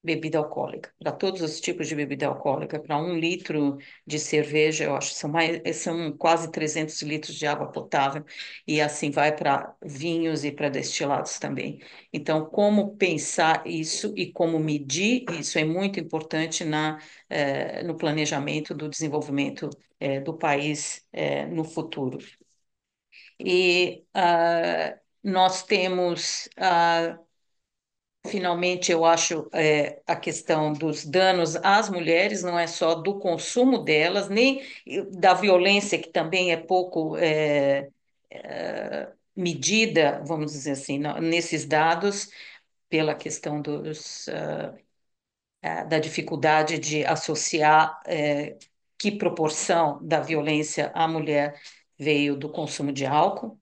bebida alcoólica, para todos os tipos de bebida alcoólica, para 1 litro de cerveja, eu acho que são quase 300 litros de água potável, e assim vai para vinhos e para destilados também. Então, como pensar isso e como medir isso é muito importante no planejamento do desenvolvimento do país no futuro. E nós temos finalmente, eu acho, a questão dos danos às mulheres, não é só do consumo delas, nem da violência, que também é pouco medida, vamos dizer assim, nesses dados, pela questão da dificuldade de associar que proporção da violência à mulher veio do consumo de álcool.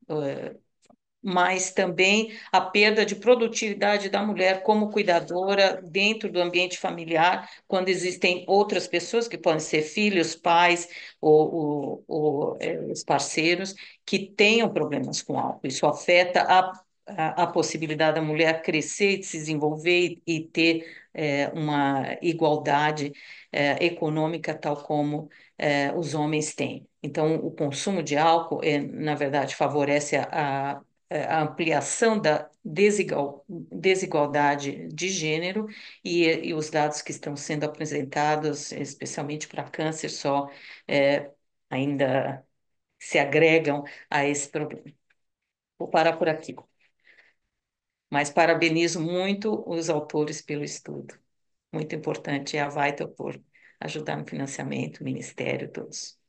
Mas também a perda de produtividade da mulher como cuidadora dentro do ambiente familiar, quando existem outras pessoas, que podem ser filhos, pais ou os parceiros, que tenham problemas com álcool. Isso afeta a possibilidade da mulher crescer, e se desenvolver e ter uma igualdade econômica, tal como os homens têm. Então, o consumo de álcool, na verdade, favorece a ampliação da desigualdade de gênero, e os dados que estão sendo apresentados, especialmente para câncer, só ainda se agregam a esse problema. Vou parar por aqui. Mas parabenizo muito os autores pelo estudo. Muito importante, a Vital por ajudar no financiamento, o Ministério, todos.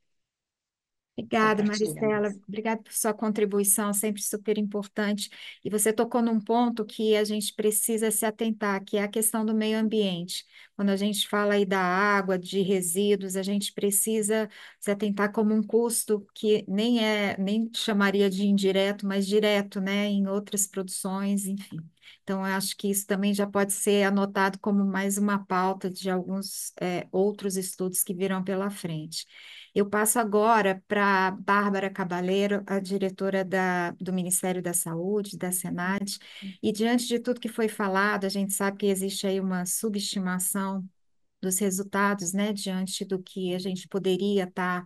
Obrigada, Maristela. Obrigada por sua contribuição, sempre super importante. E você tocou num ponto que a gente precisa se atentar, que é a questão do meio ambiente. Quando a gente fala aí da água, de resíduos, a gente precisa se atentar como um custo que nem chamaria de indireto, mas direto, né, em outras produções, enfim. Então, eu acho que isso também já pode ser anotado como mais uma pauta de alguns outros estudos que virão pela frente. Eu passo agora para Bárbara Cabaleiro, a diretora do Ministério da Saúde, da Senad, e diante de tudo que foi falado, a gente sabe que existe aí uma subestimação dos resultados, né, diante do que a gente poderia estar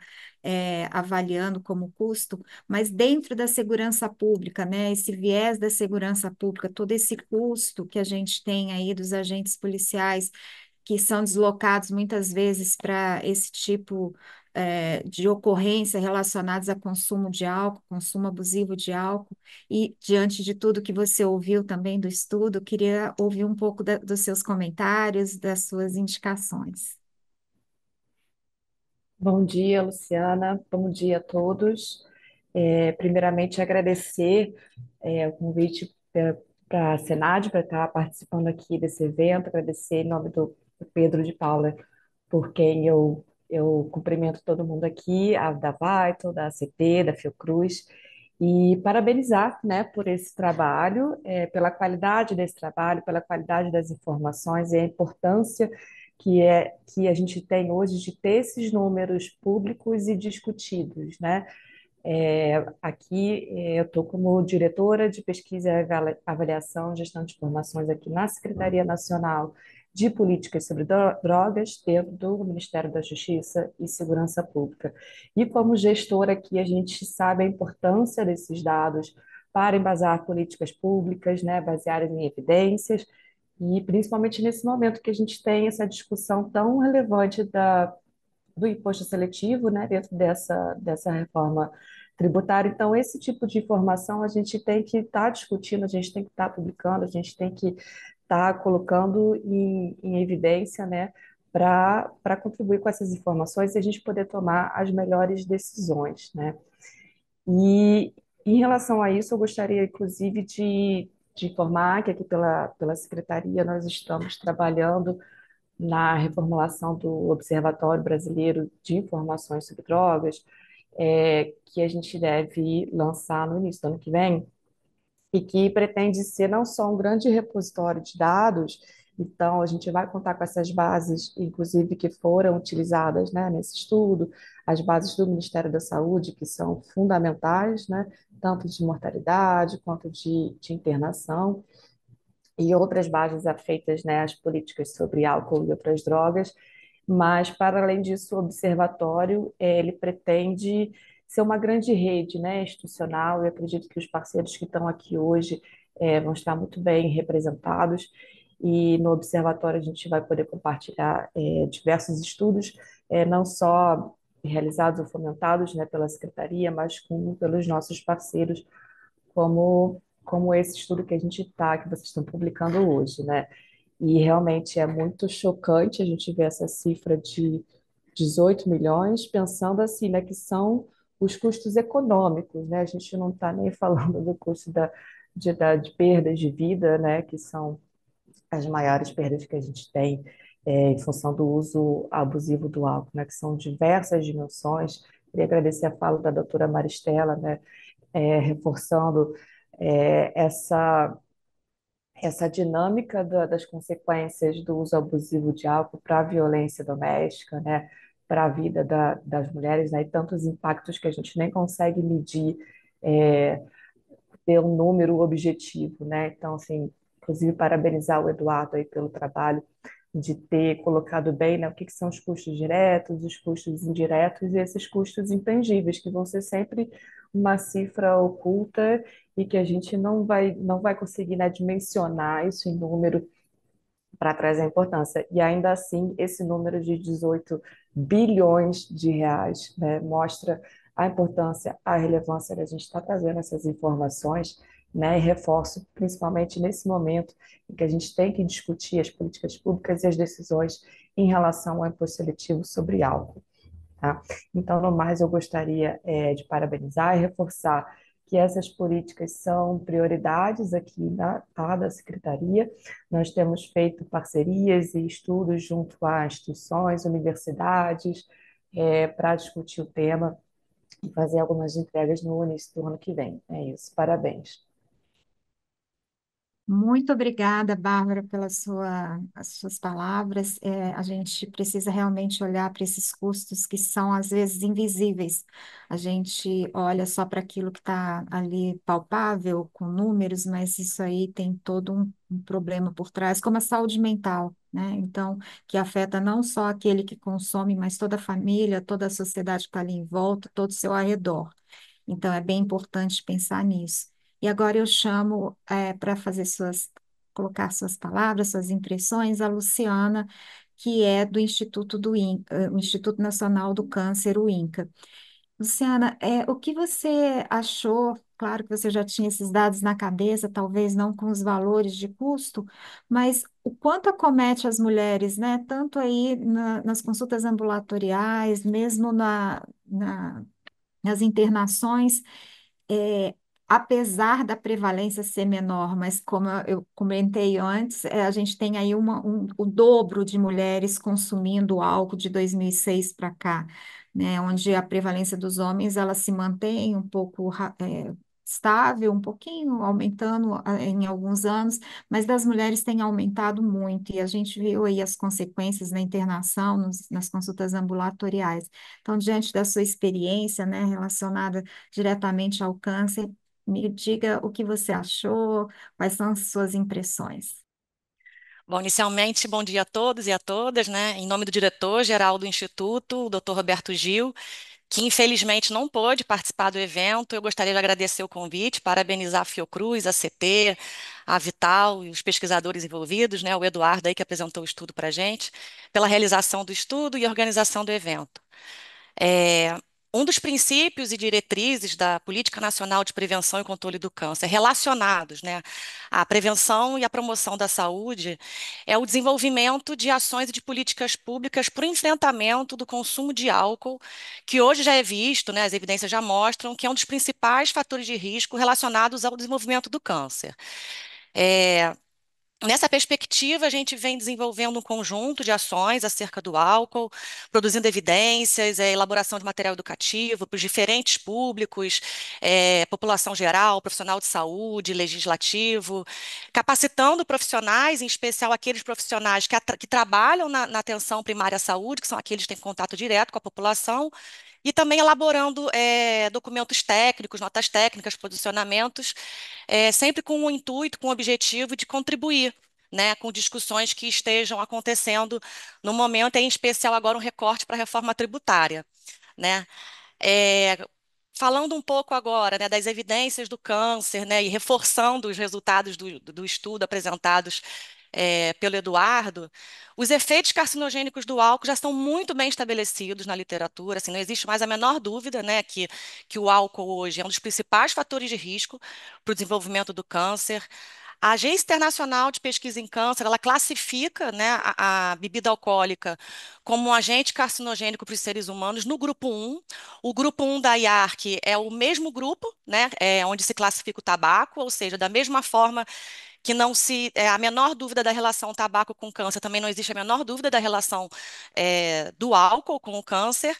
avaliando como custo, mas dentro da segurança pública, né, esse viés da segurança pública, todo esse custo que a gente tem aí dos agentes policiais que são deslocados muitas vezes para esse tipo de ocorrência relacionadas a consumo de álcool, consumo abusivo de álcool, e diante de tudo que você ouviu também do estudo, queria ouvir um pouco dos seus comentários, das suas indicações. Bom dia, Luciana. Bom dia a todos. Primeiramente, agradecer o convite para a Senad, para estar participando aqui desse evento, agradecer em nome do Pedro de Paula, por quem eu cumprimento todo mundo aqui, da Vital, da ACT, da Fiocruz, e parabenizar, né, por esse trabalho, pela qualidade desse trabalho, pela qualidade das informações e a importância que a gente tem hoje de ter esses números públicos e discutidos, né? Aqui eu estou como diretora de pesquisa e avaliação e gestão de informações aqui na Secretaria Nacional de Políticas sobre Drogas, dentro do Ministério da Justiça e Segurança Pública. E como gestora aqui, a gente sabe a importância desses dados para embasar políticas públicas, né, baseadas em evidências, e principalmente nesse momento que a gente tem essa discussão tão relevante do imposto seletivo, né, dentro dessa reforma tributária. Então, esse tipo de informação a gente tem que estar discutindo, a gente tem que estar publicando, a gente tem que estar colocando em evidência, né, para contribuir com essas informações e a gente poder tomar as melhores decisões, né? E em relação a isso, eu gostaria, inclusive, de informar que aqui pela Secretaria nós estamos trabalhando na reformulação do Observatório Brasileiro de Informações sobre Drogas, que a gente deve lançar no início do ano que vem, e que pretende ser não só um grande repositório de dados, Então, a gente vai contar com essas bases, inclusive, que foram utilizadas, né, nesse estudo, as bases do Ministério da Saúde, que são fundamentais, né, tanto de mortalidade quanto de internação, e outras bases afeitas, né, às políticas sobre álcool e outras drogas. Mas, para além disso, o observatório, ele pretende ser uma grande rede, né, institucional, e acredito que os parceiros que estão aqui hoje vão estar muito bem representados, e no observatório a gente vai poder compartilhar diversos estudos, não só realizados ou fomentados, né, pela Secretaria, mas pelos nossos parceiros, como esse estudo que a gente está, que vocês estão publicando hoje, né? E realmente é muito chocante a gente ver essa cifra de 18 milhões, pensando assim, né, que são os custos econômicos, né? A gente não está nem falando do custo de perdas de vida, né, que são as maiores perdas que a gente tem em função do uso abusivo do álcool, né, que são diversas dimensões. Queria agradecer a fala da doutora Maristela, né, reforçando essa dinâmica das consequências do uso abusivo de álcool para a violência doméstica, né, para a vida das mulheres, né, e tantos impactos que a gente nem consegue medir, é, ter um número objetivo, né? Então, assim, inclusive parabenizar o Eduardo aí pelo trabalho de ter colocado bem, né, o que são os custos diretos, os custos indiretos e esses custos intangíveis, que vão ser sempre uma cifra oculta e que a gente não vai conseguir, né, dimensionar isso em número para trás a importância. E ainda assim, esse número de 18 bilhões de reais, né, mostra a importância, a relevância da gente estar trazendo essas informações, né, e reforço, principalmente nesse momento em que a gente tem que discutir as políticas públicas e as decisões em relação ao imposto seletivo sobre álcool. Tá? Então, no mais, eu gostaria de parabenizar e reforçar que essas políticas são prioridades aqui da Secretaria. Nós temos feito parcerias e estudos junto a instituições, universidades, para discutir o tema e fazer algumas entregas no início do ano que vem. É isso, parabéns. Muito obrigada, Bárbara, as suas palavras. A gente precisa realmente olhar para esses custos que são, às vezes, invisíveis. A gente olha só para aquilo que está ali palpável, com números, mas isso aí tem todo um problema por trás, como a saúde mental, né? Então, que afeta não só aquele que consome, mas toda a família, toda a sociedade que está ali em volta, todo o seu arredor. Então, é bem importante pensar nisso. E agora eu chamo para colocar suas palavras, suas impressões, a Luciana, que é do Instituto do INCA, o Instituto Nacional do Câncer, o INCA. Luciana, o que você achou? Claro que você já tinha esses dados na cabeça, talvez não com os valores de custo, mas o quanto acomete as mulheres, né? Tanto aí nas consultas ambulatoriais, mesmo nas internações, é, apesar da prevalência ser menor, mas como eu comentei antes, a gente tem aí o dobro de mulheres consumindo álcool de 2006 para cá, né, onde a prevalência dos homens ela se mantém um pouco estável, um pouquinho aumentando em alguns anos, mas das mulheres tem aumentado muito, e a gente viu aí as consequências na internação, nas consultas ambulatoriais. Então, diante da sua experiência, né, relacionada diretamente ao câncer, me diga o que você achou, quais são as suas impressões. Bom, inicialmente, bom dia a todos e a todas, né? Em nome do diretor-geral do Instituto, o Dr. Roberto Gil, que infelizmente não pôde participar do evento, eu gostaria de agradecer o convite, parabenizar a Fiocruz, a CT, a Vital e os pesquisadores envolvidos, né? O Eduardo aí que apresentou o estudo para a gente, pela realização do estudo e organização do evento. Um dos princípios e diretrizes da Política Nacional de Prevenção e Controle do Câncer, relacionados, né, à prevenção e à promoção da saúde, é o desenvolvimento de ações e de políticas públicas para o enfrentamento do consumo de álcool, que hoje já é visto, né, as evidências já mostram que é um dos principais fatores de risco relacionados ao desenvolvimento do câncer. Nessa perspectiva, a gente vem desenvolvendo um conjunto de ações acerca do álcool, produzindo evidências, elaboração de material educativo para os diferentes públicos, população geral, profissional de saúde, legislativo, capacitando profissionais, em especial aqueles profissionais que trabalham na atenção primária à saúde, que são aqueles que têm contato direto com a população, e também elaborando documentos técnicos, notas técnicas, posicionamentos, sempre com o intuito, com o objetivo de contribuir, né, com discussões que estejam acontecendo no momento, em especial agora um recorte para a reforma tributária, né? É, falando um pouco agora, né, das evidências do câncer, né, e reforçando os resultados do estudo apresentados pelo Eduardo, os efeitos carcinogênicos do álcool já estão muito bem estabelecidos na literatura, assim, não existe mais a menor dúvida, né, que o álcool hoje é um dos principais fatores de risco para o desenvolvimento do câncer. A Agência Internacional de Pesquisa em Câncer, ela classifica, né, a bebida alcoólica como um agente carcinogênico para os seres humanos no grupo 1. O grupo 1 da IARC é o mesmo grupo, né, onde se classifica o tabaco, ou seja, da mesma forma que não se a menor dúvida da relação tabaco com câncer, também não existe a menor dúvida da relação do álcool com o câncer.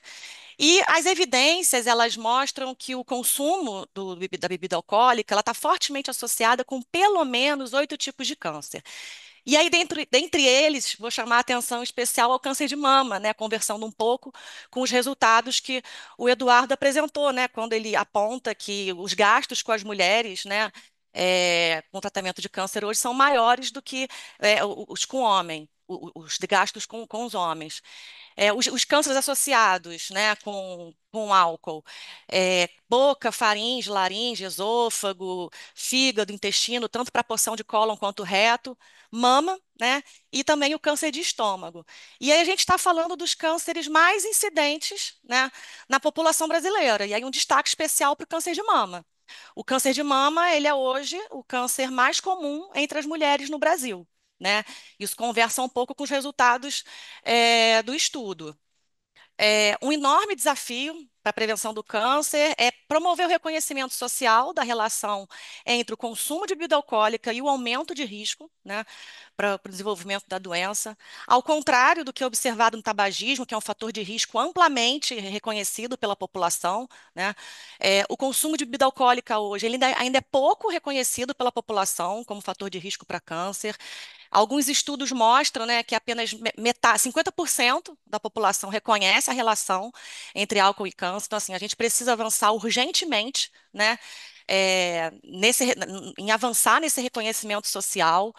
E as evidências, elas mostram que o consumo da bebida alcoólica, ela está fortemente associada com pelo menos 8 tipos de câncer. E aí, dentre eles, vou chamar a atenção especial ao câncer de mama, né, conversando um pouco com os resultados que o Eduardo apresentou, né, quando ele aponta que os gastos com as mulheres, né, com tratamento de câncer hoje são maiores do que os com homem, os de gastos com os homens. Os cânceres associados, né, com álcool, boca, faringe, laringe, esôfago, fígado, intestino, tanto para a porção de cólon quanto reto, mama, né, e também o câncer de estômago. E aí a gente está falando dos cânceres mais incidentes, né, na população brasileira. E aí um destaque especial para o câncer de mama. O câncer de mama, ele é hoje o câncer mais comum entre as mulheres no Brasil, né? Isso conversa um pouco com os resultados do estudo. Um enorme desafio para a prevenção do câncer é promover o reconhecimento social da relação entre o consumo de bebida alcoólica e o aumento de risco, né, para o desenvolvimento da doença. Ao contrário do que é observado no tabagismo, que é um fator de risco amplamente reconhecido pela população, né, o consumo de bebida alcoólica hoje ele ainda é pouco reconhecido pela população como fator de risco para câncer. Alguns estudos mostram, né, que apenas metade, 50% da população reconhece a relação entre álcool e câncer. Então, assim, a gente precisa avançar urgentemente, né, em avançar nesse reconhecimento social.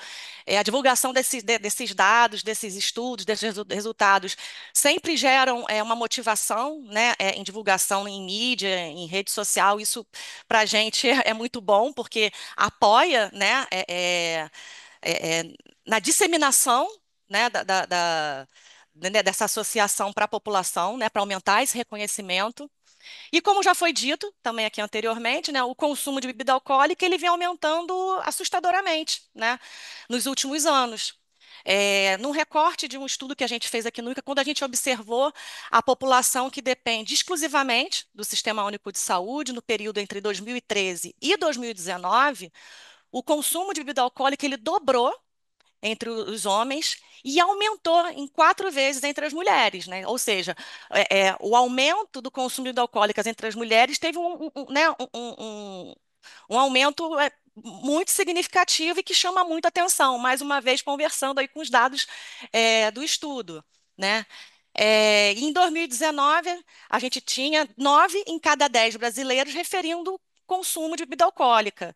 A divulgação desses dados, desses estudos, desses resultados, sempre geram uma motivação, né, em divulgação em mídia, em rede social. Isso, para a gente, é muito bom, porque apoia, né, é, é, na disseminação, né, né, dessa associação para a população, né, para aumentar esse reconhecimento. E como já foi dito também aqui anteriormente, né, o consumo de bebida alcoólica ele vem aumentando assustadoramente, né, nos últimos anos. Num recorte de um estudo que a gente fez aqui no ICA, quando a gente observou a população que depende exclusivamente do Sistema Único de Saúde, no período entre 2013 e 2019, o consumo de bebida alcoólica ele dobrou entre os homens e aumentou em 4 vezes entre as mulheres, né? Ou seja, o aumento do consumo de bebidas alcoólicas entre as mulheres teve né, um aumento muito significativo e que chama muita atenção, mais uma vez conversando aí com os dados do estudo, né? Em 2019, a gente tinha 9 em cada 10 brasileiros referindo consumo de bebida alcoólica.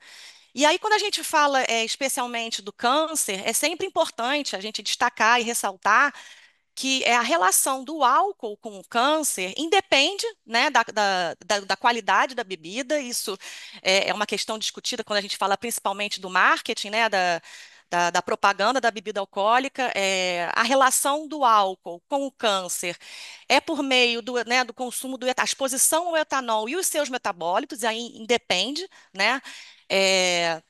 E aí, quando a gente fala especialmente do câncer, é sempre importante a gente destacar e ressaltar que a relação do álcool com o câncer independe, né, da qualidade da bebida. Isso é uma questão discutida quando a gente fala principalmente do marketing, né, da propaganda da bebida alcoólica. A relação do álcool com o câncer é por meio né, do consumo a exposição ao etanol e os seus metabólitos, e aí independe, né? é,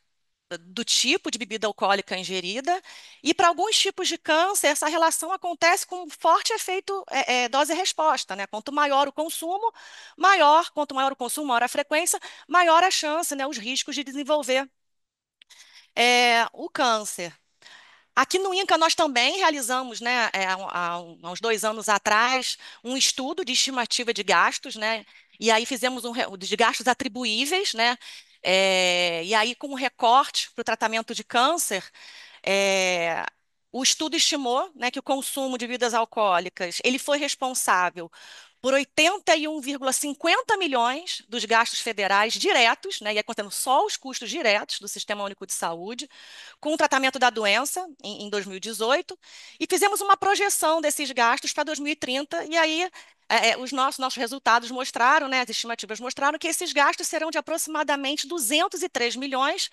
do tipo de bebida alcoólica ingerida, e para alguns tipos de câncer, essa relação acontece com um forte efeito dose-resposta, né? Quanto maior o consumo, maior a frequência, maior a chance, né, os riscos de desenvolver o câncer. Aqui no INCA, nós também realizamos, né, há uns 2 anos atrás, um estudo de estimativa de gastos, né, e aí fizemos de gastos atribuíveis, né, e aí com um recorte para o tratamento de câncer, é, o estudo estimou, né, que o consumo de bebidas alcoólicas ele foi responsável por 81,50 milhões dos gastos federais diretos, né, e aí contando só os custos diretos do Sistema Único de Saúde, com o tratamento da doença em 2018, e fizemos uma projeção desses gastos para 2030, e aí os nossos resultados mostraram, né, as estimativas mostraram que esses gastos serão de aproximadamente 203 milhões,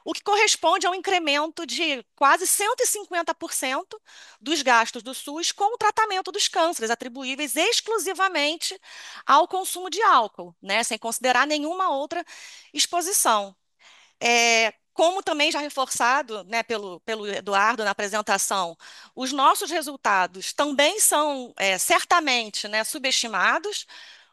o que corresponde a um incremento de quase 150% dos gastos do SUS com o tratamento dos cânceres, atribuíveis exclusivamente ao consumo de álcool, né, sem considerar nenhuma outra exposição. Como também já reforçado, né, pelo Eduardo na apresentação, os nossos resultados também são certamente, né, subestimados,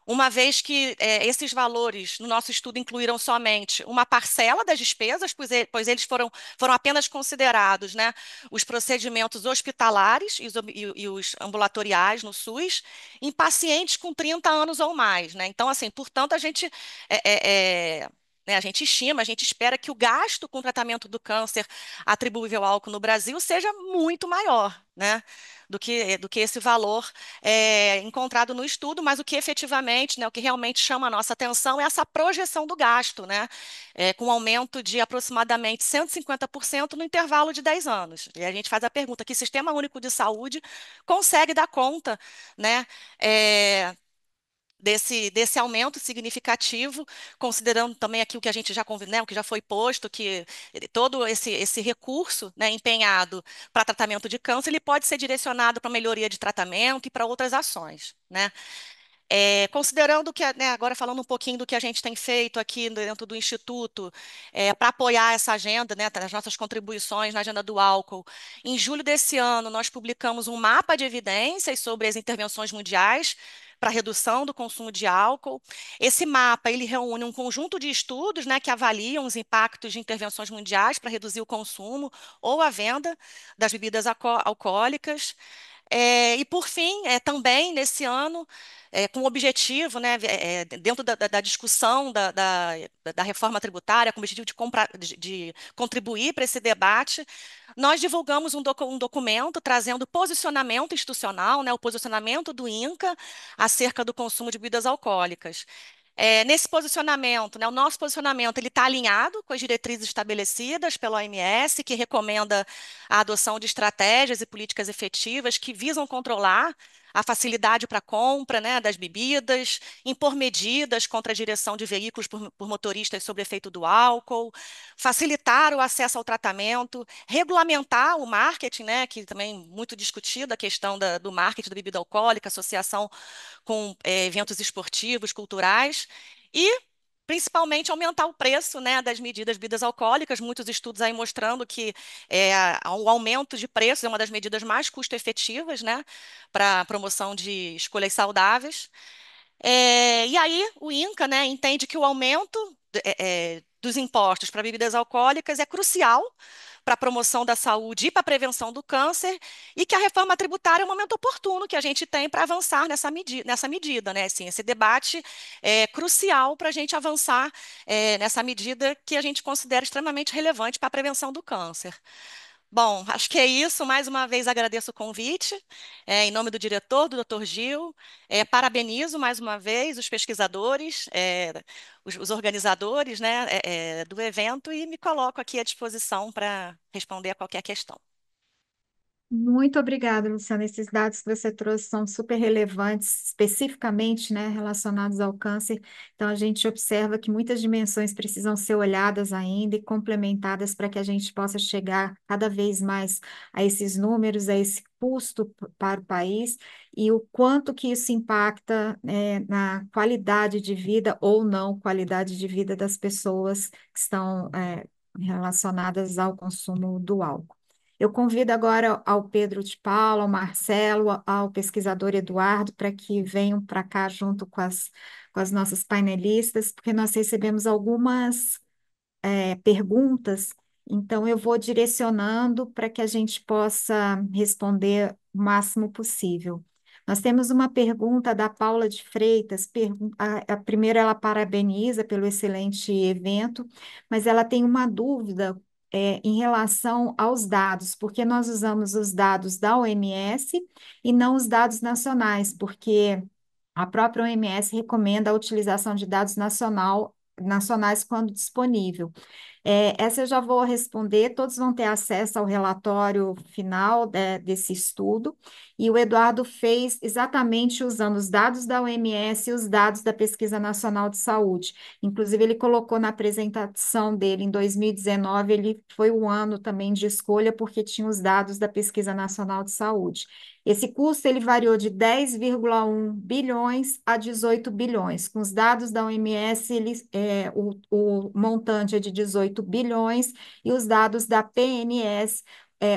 uma vez que esses valores no nosso estudo incluíram somente uma parcela das despesas, pois eles foram apenas considerados, né, os procedimentos hospitalares e os ambulatoriais no SUS em pacientes com 30 anos ou mais, né? Então, assim, portanto, é, é, é, a gente estima, a gente espera que o gasto com o tratamento do câncer atribuível ao álcool no Brasil seja muito maior, né, do que esse valor encontrado no estudo, mas o que efetivamente, né, o que realmente chama a nossa atenção é essa projeção do gasto, né, com um aumento de aproximadamente 150% no intervalo de 10 anos. E a gente faz a pergunta, que Sistema Único de Saúde consegue dar conta, né, desse aumento significativo, considerando também aqui o que a gente já né, o que já foi posto, que todo esse recurso, né, empenhado para tratamento de câncer, ele pode ser direcionado para melhoria de tratamento e para outras ações, né? Considerando que, né, agora falando um pouquinho do que a gente tem feito aqui dentro do Instituto, para apoiar essa agenda, né, as nossas contribuições na agenda do álcool, em julho desse ano, nós publicamos um mapa de evidências sobre as intervenções mundiais para redução do consumo de álcool. Esse mapa, ele reúne um conjunto de estudos, né, que avaliam os impactos de intervenções mundiais para reduzir o consumo ou a venda das bebidas alcoólicas. E, por fim, também nesse ano, com o objetivo, né, dentro da discussão da reforma tributária, com o objetivo de contribuir para esse debate, nós divulgamos um documento trazendo posicionamento institucional, né, o posicionamento do INCA acerca do consumo de bebidas alcoólicas. Nesse posicionamento, né, o nosso posicionamento ele está alinhado com as diretrizes estabelecidas pela OMS, que recomenda a adoção de estratégias e políticas efetivas que visam controlar a facilidade para a compra, né, das bebidas, impor medidas contra a direção de veículos por motoristas sob efeito do álcool, facilitar o acesso ao tratamento, regulamentar o marketing, né, que também muito discutido a questão do marketing da bebida alcoólica, associação com eventos esportivos, culturais, e principalmente aumentar o preço, né, das bebidas alcoólicas, muitos estudos aí mostrando que o aumento de preços é uma das medidas mais custo-efetivas, né, para a promoção de escolhas saudáveis. E aí o INCA, né, entende que o aumento dos impostos para bebidas alcoólicas é crucial para a promoção da saúde e para a prevenção do câncer, e que a reforma tributária é um momento oportuno que a gente tem para avançar nessa medida, né? Assim, esse debate é crucial para a gente avançar nessa medida que a gente considera extremamente relevante para a prevenção do câncer. Bom, acho que é isso. Mais uma vez agradeço o convite, em nome do diretor, do Dr. Gil. Parabenizo mais uma vez os pesquisadores, os organizadores, né, do evento, e me coloco aqui à disposição para responder a qualquer questão. Muito obrigada, Luciana. Esses dados que você trouxe são super relevantes, especificamente, né, relacionados ao câncer. Então, a gente observa que muitas dimensões precisam ser olhadas ainda e complementadas para que a gente possa chegar cada vez mais a esses números, a esse custo para o país e o quanto que isso impacta, na qualidade de vida ou não qualidade de vida das pessoas que estão, relacionadas ao consumo do álcool. Eu convido agora ao Pedro de Paula, ao Marcelo, ao pesquisador Eduardo, para que venham para cá junto com as nossas painelistas, porque nós recebemos algumas perguntas Então, eu vou direcionando para que a gente possa responder o máximo possível. Nós temos uma pergunta da Paula de Freitas. A primeira, ela parabeniza pelo excelente evento, mas ela tem uma dúvida, em relação aos dados, porque nós usamos os dados da OMS e não os dados nacionais, porque a própria OMS recomenda a utilização de dados nacionais quando disponível. Essa eu já vou responder, todos vão ter acesso ao relatório final, desse estudo, e o Eduardo fez exatamente usando os dados da OMS e os dados da Pesquisa Nacional de Saúde. Inclusive, ele colocou na apresentação dele em 2019, ele foi o ano também de escolha, porque tinha os dados da Pesquisa Nacional de Saúde. Esse custo ele variou de 10,1 bilhões a 18 bilhões. Com os dados da OMS, o montante é de 18 bilhões e os dados da PNS,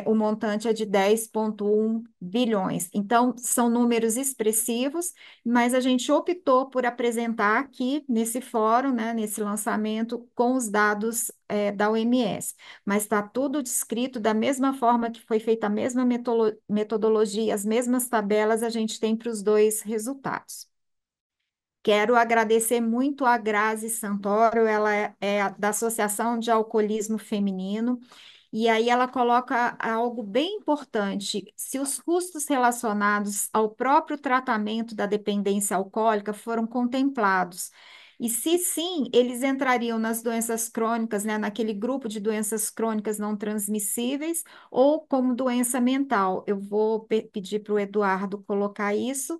o montante é de 10,1 bilhões. Então, são números expressivos, mas a gente optou por apresentar aqui nesse fórum, né, nesse lançamento, com os dados, da OMS. Mas está tudo descrito da mesma forma que foi feita a mesma metodologia, as mesmas tabelas a gente tem para os dois resultados. Quero agradecer muito a Grazi Santoro, ela é da Associação de Alcoolismo Feminino, e aí ela coloca algo bem importante: se os custos relacionados ao próprio tratamento da dependência alcoólica foram contemplados. E se sim, eles entrariam nas doenças crônicas, né, naquele grupo de doenças crônicas não transmissíveis ou como doença mental. Eu vou pedir para o Eduardo colocar isso,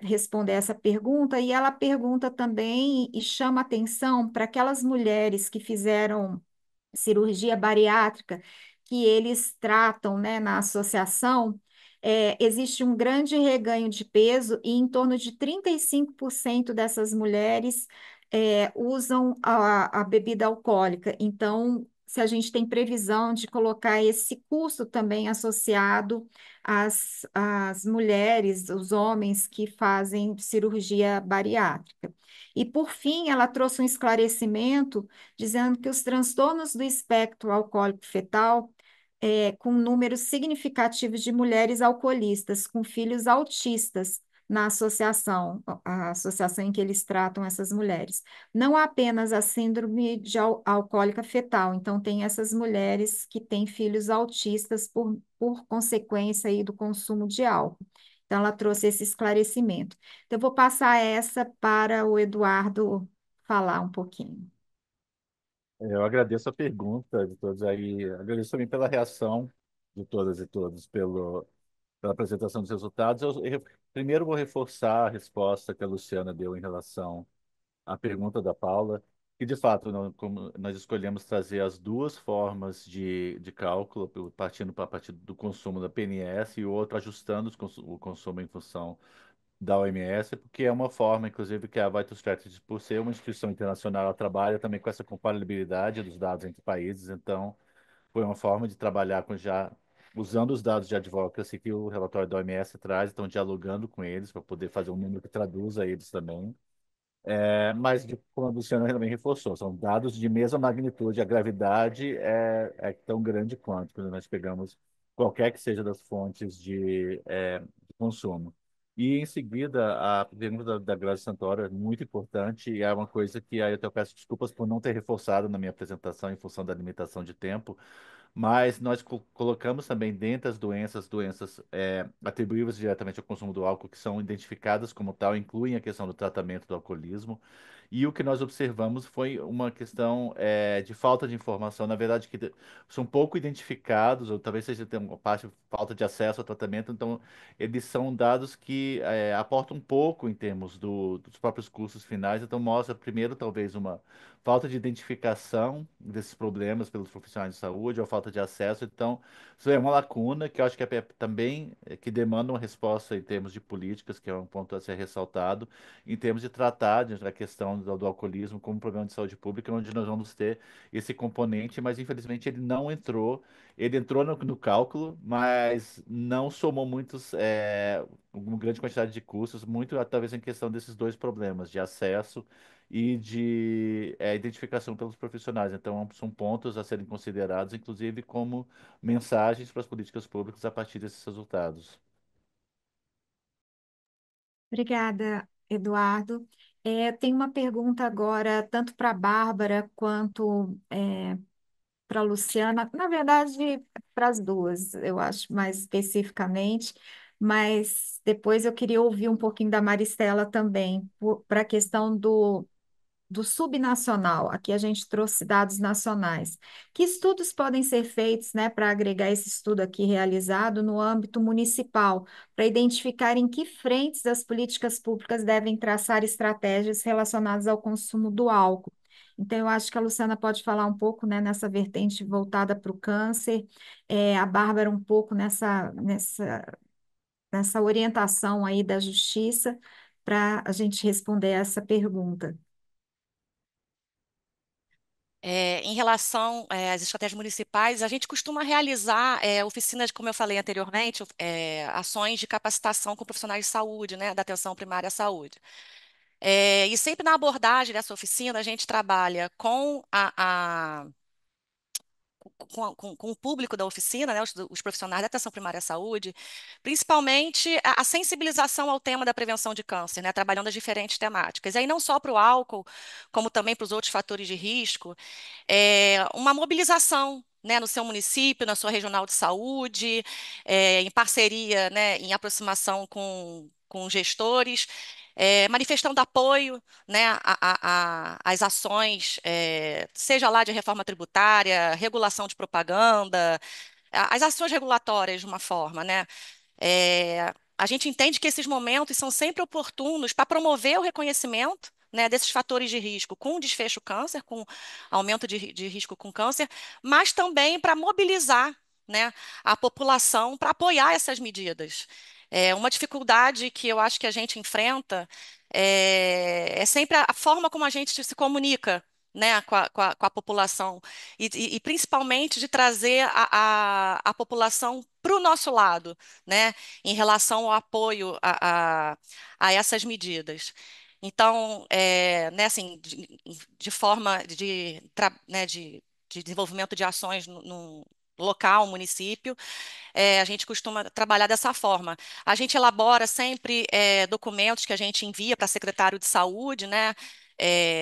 responder essa pergunta, e ela pergunta também e chama atenção para aquelas mulheres que fizeram cirurgia bariátrica, que eles tratam, né, na associação. Existe um grande reganho de peso e em torno de 35% dessas mulheres usam a bebida alcoólica. Então, se a gente tem previsão de colocar esse custo também associado às mulheres, os homens que fazem cirurgia bariátrica. E, por fim, ela trouxe um esclarecimento dizendo que os transtornos do espectro alcoólico fetal, com números significativos de mulheres alcoolistas com filhos autistas na associação, a associação em que eles tratam essas mulheres. Não apenas a síndrome de alcoólica fetal, então tem essas mulheres que têm filhos autistas por consequência aí do consumo de álcool. Então, ela trouxe esse esclarecimento. Então, eu vou passar essa para o Eduardo falar um pouquinho. Eu agradeço a pergunta de todos aí, agradeço também pela reação de todas e todos pela apresentação dos resultados. Primeiro vou reforçar a resposta que a Luciana deu em relação à pergunta da Paula, que de fato como nós escolhemos trazer as duas formas de cálculo, partindo para a partir do consumo da PNS e o outro ajustando o consumo em função da OMS, porque é uma forma, inclusive, que a Vital Strategies, por ser uma instituição internacional, ela trabalha também com essa comparabilidade dos dados entre países, então foi uma forma de trabalhar usando os dados de advocacy que o relatório da OMS traz, então dialogando com eles para poder fazer um número que traduza eles também. Mas, como a Luciana também reforçou, são dados de mesma magnitude, a gravidade é tão grande quanto quando nós pegamos qualquer que seja das fontes de consumo. E, em seguida, a pergunta da Grazi Santoro é muito importante e é uma coisa que aí eu até peço desculpas por não ter reforçado na minha apresentação em função da limitação de tempo, mas nós colocamos também dentro das doenças atribuíveis diretamente ao consumo do álcool, que são identificadas como tal, incluem a questão do tratamento do alcoolismo. E o que nós observamos foi uma questão de falta de informação, na verdade, que são pouco identificados, ou talvez seja tem uma parte de falta de acesso ao tratamento, então eles são dados que aportam um pouco em termos dos próprios custos finais, então mostra primeiro talvez uma falta de identificação desses problemas pelos profissionais de saúde ou falta de acesso. Então, isso é uma lacuna que eu acho que também que demanda uma resposta em termos de políticas, que é um ponto a ser ressaltado, em termos de tratar a questão do alcoolismo como um problema de saúde pública, onde nós vamos ter esse componente, mas infelizmente ele não entrou ele entrou no cálculo, mas não somou uma grande quantidade de custos, muito talvez em questão desses dois problemas, de acesso e de identificação pelos profissionais. Então, são pontos a serem considerados, inclusive como mensagens para as políticas públicas a partir desses resultados. Obrigada, Eduardo. Tem uma pergunta agora, tanto para a Bárbara quanto para a Luciana, na verdade, para as duas, eu acho, mais especificamente, mas depois eu queria ouvir um pouquinho da Maristela também, para a questão do subnacional. Aqui a gente trouxe dados nacionais. Que estudos podem ser feitos, né, para agregar esse estudo aqui realizado no âmbito municipal, para identificar em que frentes as políticas públicas devem traçar estratégias relacionadas ao consumo do álcool? Então, eu acho que a Luciana pode falar um pouco, né, nessa vertente voltada para o câncer, a Bárbara um pouco nessa orientação aí da justiça, para a gente responder essa pergunta. Em relação às estratégias municipais, a gente costuma realizar oficinas, como eu falei anteriormente, ações de capacitação com profissionais de saúde, né, da atenção primária à saúde. E sempre na abordagem dessa oficina, a gente trabalha com com o público da oficina, né, os profissionais da atenção primária à saúde, principalmente a sensibilização ao tema da prevenção de câncer, né, trabalhando as diferentes temáticas. E aí não só para o álcool, como também para os outros fatores de risco, uma mobilização, né, no seu município, na sua regional de saúde, em parceria, né, em aproximação com gestores, manifestando apoio, né, às ações, seja lá de reforma tributária, regulação de propaganda, as ações regulatórias de uma forma, né? A gente entende que esses momentos são sempre oportunos para promover o reconhecimento, né, desses fatores de risco com desfecho câncer, com aumento de risco com câncer, mas também para mobilizar, né, a população para apoiar essas medidas. Uma dificuldade que eu acho que a gente enfrenta é sempre a forma como a gente se comunica, né, com a população, e principalmente de trazer a população para o nosso lado, né, em relação ao apoio a essas medidas. Então, né, assim, de forma né, de desenvolvimento de ações no local, município, a gente costuma trabalhar dessa forma. A gente elabora sempre documentos que a gente envia para secretário de saúde, né?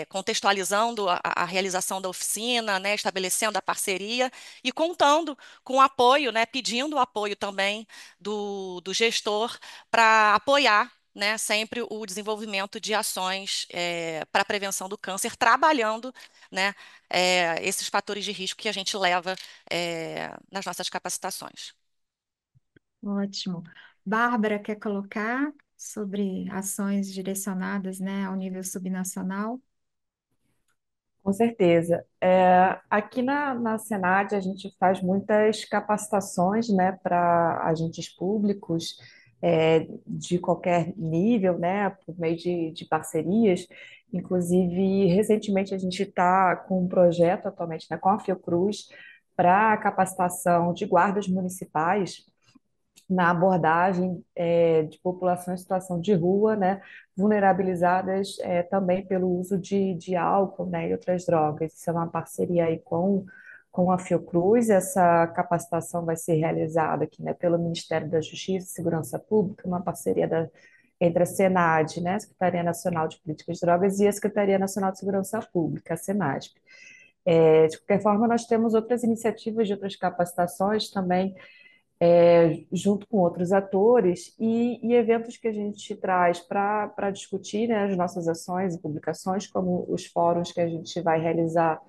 Contextualizando a realização da oficina, né? Estabelecendo a parceria e contando com o apoio, né? Pedindo o apoio também do gestor para apoiar, né, sempre o desenvolvimento de ações para a prevenção do câncer, trabalhando, né, esses fatores de risco que a gente leva nas nossas capacitações. Ótimo. Bárbara quer colocar sobre ações direcionadas, né, ao nível subnacional? Com certeza. Aqui na Senad, a gente faz muitas capacitações, né, para agentes públicos, de qualquer nível, né, por meio de parcerias. Inclusive, recentemente, a gente está com um projeto atualmente, né, com a Fiocruz para capacitação de guardas municipais na abordagem de população em situação de rua, né, vulnerabilizadas também pelo uso de álcool, né, e outras drogas. Isso é uma parceria aí com a Fiocruz. Essa capacitação vai ser realizada aqui, né, pelo Ministério da Justiça e Segurança Pública, uma parceria entre a SENAD, né, Secretaria Nacional de Políticas de Drogas, e a Secretaria Nacional de Segurança Pública, a SENASP. De qualquer forma, nós temos outras iniciativas de outras capacitações também, junto com outros atores e eventos que a gente traz para discutir, né, as nossas ações e publicações, como os fóruns que a gente vai realizar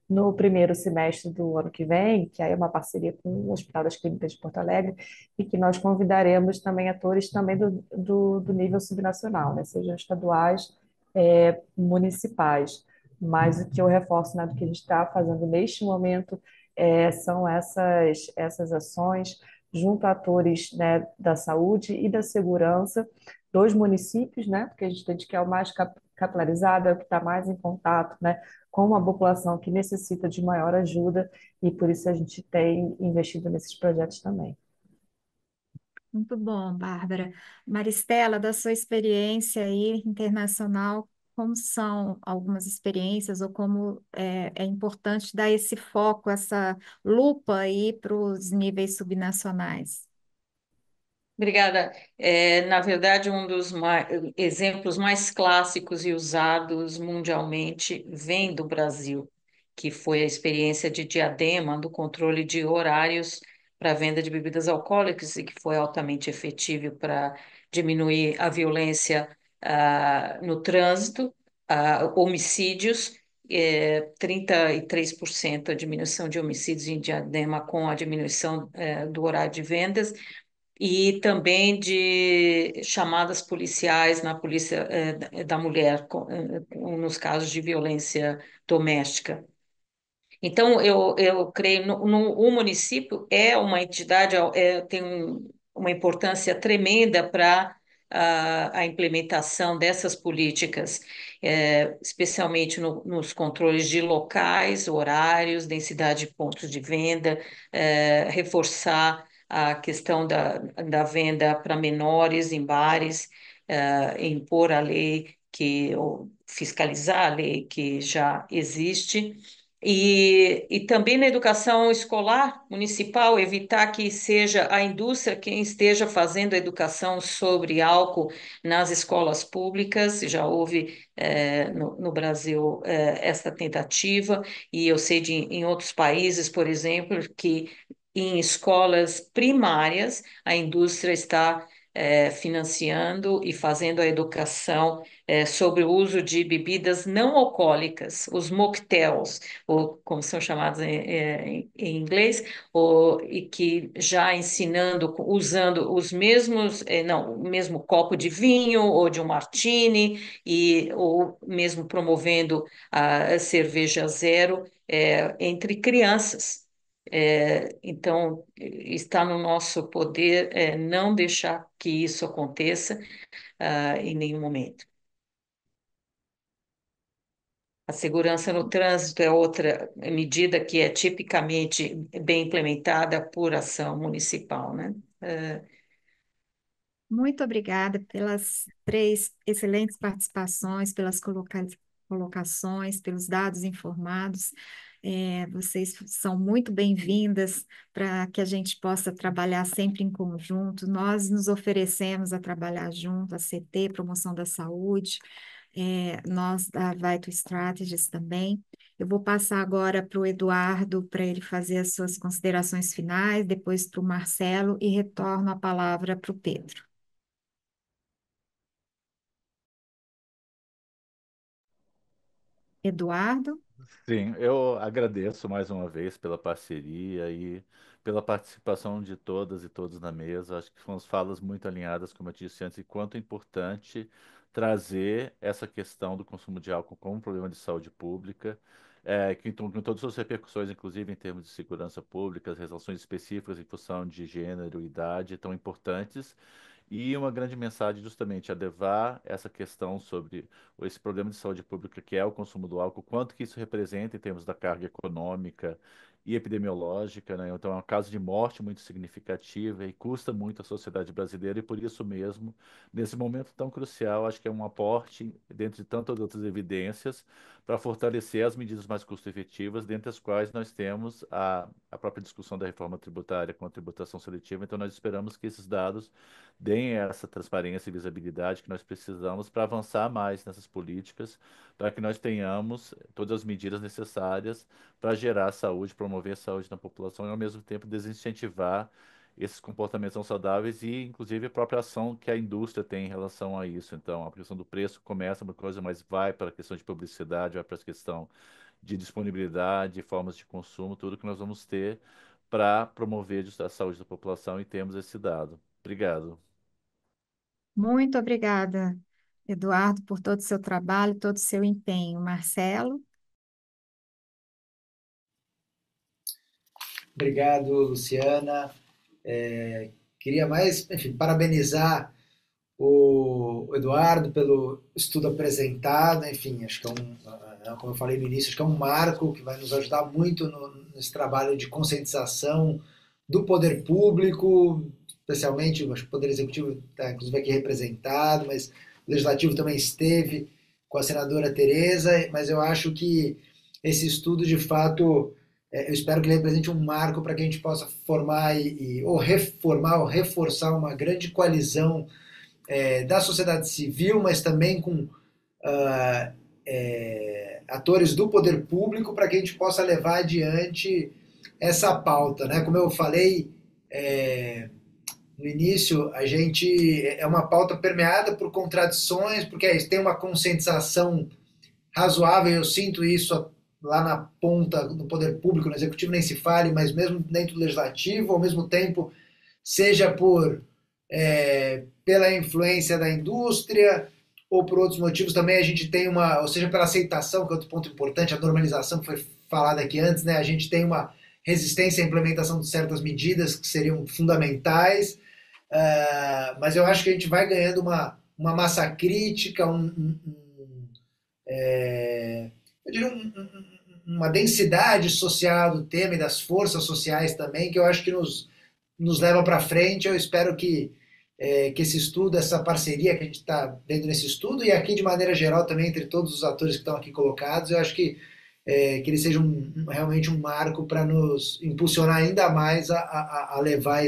no primeiro semestre do ano que vem, que aí é uma parceria com o Hospital das Clínicas de Porto Alegre, e que nós convidaremos também atores também do nível subnacional, né, sejam estaduais, municipais. Mas o que eu reforço, né, do que a gente está fazendo neste momento são essas ações junto a atores, né, da saúde e da segurança dos municípios, né, porque a gente entende que é o mais capilarizado, é o que está mais em contato, né, com uma população que necessita de maior ajuda, e por isso a gente tem investido nesses projetos também. Muito bom, Bárbara. Maristela, da sua experiência aí internacional, como são algumas experiências ou como é importante dar esse foco, essa lupa aí para os níveis subnacionais? Obrigada. Na verdade, um dos exemplos mais clássicos e usados mundialmente vem do Brasil, que foi a experiência de Diadema, do controle de horários para a venda de bebidas alcoólicas, e que foi altamente efetivo para diminuir a violência no trânsito, homicídios. 33% a diminuição de homicídios em Diadema com a diminuição do horário de vendas, e também de chamadas policiais na polícia da mulher, nos casos de violência doméstica. Então, eu creio, o município é uma entidade, tem uma importância tremenda para a implementação dessas políticas, especialmente nos controles de locais, horários, densidade de pontos de venda, reforçar a questão da venda para menores em bares, impor a lei ou fiscalizar a lei que já existe. E também na educação escolar municipal, evitar que seja a indústria quem esteja fazendo a educação sobre álcool nas escolas públicas. Já houve no Brasil essa tentativa, e eu sei em outros países, por exemplo, que em escolas primárias a indústria está financiando e fazendo a educação sobre o uso de bebidas não alcoólicas, os mocktails, ou como são chamados em inglês, e que já ensinando, usando os mesmos, não, o mesmo copo de vinho ou de um martini, ou mesmo promovendo a cerveja zero entre crianças. Então, está no nosso poder não deixar que isso aconteça em nenhum momento. A segurança no trânsito é outra medida que é tipicamente bem implementada por ação municipal, né? Muito obrigada pelas 3 excelentes participações, pelas colocações, pelos dados informados. Vocês são muito bem-vindas para que a gente possa trabalhar sempre em conjunto. Nós nos oferecemos a trabalhar junto, a CT, Promoção da Saúde, nós da Vital Strategies também. Eu vou passar agora para o Eduardo para ele fazer as suas considerações finais, depois para o Marcelo, e retorno a palavra para o Pedro. Eduardo? Sim, eu agradeço mais uma vez pela parceria e pela participação de todas e todos na mesa. Acho que foram falas muito alinhadas, como eu disse antes, e quanto é importante trazer essa questão do consumo de álcool como um problema de saúde pública, com todas as suas repercussões, inclusive em termos de segurança pública, as relações específicas em função de gênero e idade, tão importantes. E uma grande mensagem justamente a levar essa questão sobre esse problema de saúde pública que é o consumo do álcool, quanto que isso representa em termos da carga econômica e epidemiológica, né? Então é um caso de morte muito significativa e custa muito à sociedade brasileira, e por isso mesmo, nesse momento tão crucial, acho que é um aporte, dentro de tantas outras evidências, para fortalecer as medidas mais custo-efetivas, dentre as quais nós temos a própria discussão da reforma tributária com a tributação seletiva. Então nós esperamos que esses dados deem essa transparência e visibilidade que nós precisamos para avançar mais nessas políticas, para que nós tenhamos todas as medidas necessárias para gerar saúde, promover a saúde na população e, ao mesmo tempo, desincentivar esses comportamentos não saudáveis e, inclusive, a própria ação que a indústria tem em relação a isso. Então, a questão do preço começa uma coisa, mas vai para a questão de publicidade, vai para a questão de disponibilidade, formas de consumo, tudo que nós vamos ter para promover a saúde da população, e temos esse dado. Obrigado. Muito obrigada, Eduardo, por todo o seu trabalho, todo o seu empenho. Marcelo? Obrigado, Luciana. Queria mais, enfim, parabenizar o Eduardo pelo estudo apresentado, enfim, acho que como eu falei no início, acho que é um marco que vai nos ajudar muito nesse trabalho de conscientização do poder público, especialmente, acho que o Poder Executivo está inclusive aqui representado, mas o Legislativo também esteve com a senadora Tereza, mas eu acho que esse estudo, de fato, eu espero que ele represente um marco para que a gente possa formar ou reformar ou reforçar uma grande coalizão da sociedade civil, mas também com ah, atores do poder público para que a gente possa levar adiante essa pauta, né? Como eu falei no início, a gente é uma pauta permeada por contradições, porque tem uma conscientização razoável, eu sinto isso lá na ponta do poder público, no executivo nem se fale, mas mesmo dentro do legislativo, ao mesmo tempo, seja pela influência da indústria ou por outros motivos também a gente tem ou seja, pela aceitação, que é outro ponto importante, a normalização que foi falada aqui antes, né? A gente tem uma resistência à implementação de certas medidas que seriam fundamentais, mas eu acho que a gente vai ganhando uma massa crítica, eu diria uma densidade social do tema e das forças sociais também, que eu acho que nos leva para frente. Eu espero que esse estudo, essa parceria que a gente está vendo nesse estudo, e aqui de maneira geral também entre todos os atores que estão aqui colocados, eu acho que ele seja realmente um marco para nos impulsionar ainda mais a levar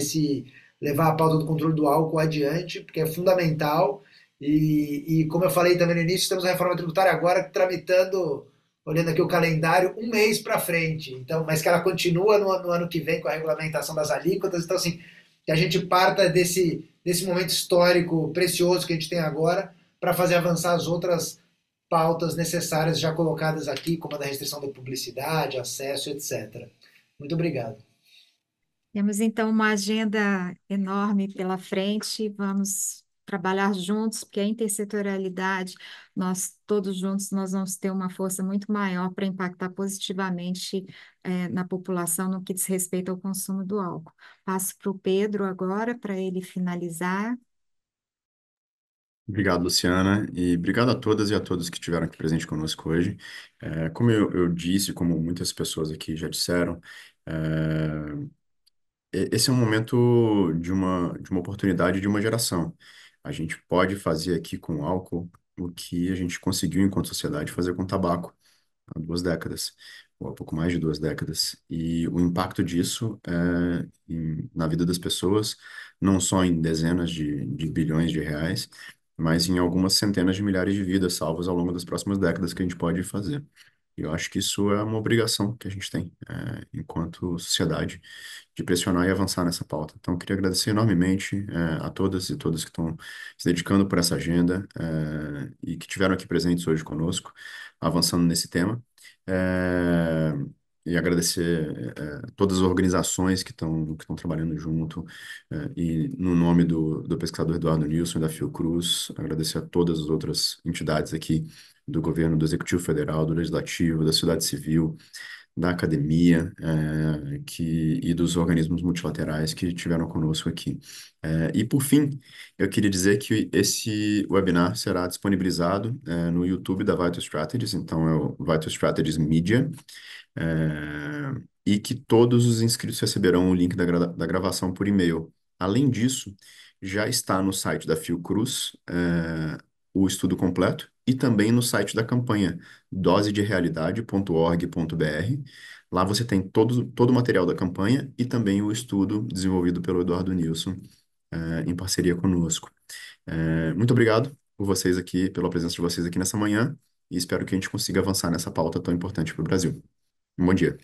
a pauta do controle do álcool adiante, porque é fundamental. E como eu falei também no início, temos a reforma tributária agora tramitando, olhando aqui o calendário, um mês para frente. Então, mas que ela continua no ano que vem com a regulamentação das alíquotas. Então, assim, que a gente parta desse momento histórico precioso que a gente tem agora para fazer avançar as outras pautas necessárias já colocadas aqui, como a da restrição da publicidade, acesso, etc. Muito obrigado. Temos então uma agenda enorme pela frente, vamos trabalhar juntos, porque a intersetorialidade, nós todos juntos, nós vamos ter uma força muito maior para impactar positivamente na população no que diz respeito ao consumo do álcool. Passo para o Pedro agora, para ele finalizar. Obrigado, Luciana, e obrigado a todas e a todos que estiveram aqui presente conosco hoje. Como eu disse, como muitas pessoas aqui já disseram, esse é um momento de uma oportunidade de uma geração. A gente pode fazer aqui com álcool o que a gente conseguiu enquanto sociedade fazer com tabaco há 2 décadas, ou há pouco mais de 2 décadas. E o impacto disso na vida das pessoas, não só em dezenas de bilhões de reais, mas em algumas centenas de milhares de vidas salvas ao longo das próximas décadas que a gente pode fazer. E eu acho que isso é uma obrigação que a gente tem, enquanto sociedade, de pressionar e avançar nessa pauta. Então, eu queria agradecer enormemente, a todas e todos que estão se dedicando por essa agenda, e que tiveram aqui presentes hoje conosco, avançando nesse tema. É, e agradecer todas as organizações que estão trabalhando junto, e no nome do pesquisador Eduardo Nilson e da Fiocruz, agradecer a todas as outras entidades aqui do governo, do Executivo Federal, do Legislativo, da sociedade civil, da academia, e dos organismos multilaterais que estiveram conosco aqui. E, por fim, eu queria dizer que esse webinar será disponibilizado no YouTube da Vital Strategies, então é o Vital Strategies Media, e que todos os inscritos receberão o link da gravação por e-mail. Além disso, já está no site da Fiocruz, o estudo completo, e também no site da campanha, dosederealidade.org.br. Lá você tem todo o material da campanha e também o estudo desenvolvido pelo Eduardo Nilson, em parceria conosco. Muito obrigado por vocês aqui, pela presença de vocês aqui nessa manhã, e espero que a gente consiga avançar nessa pauta tão importante para o Brasil. Um bom dia.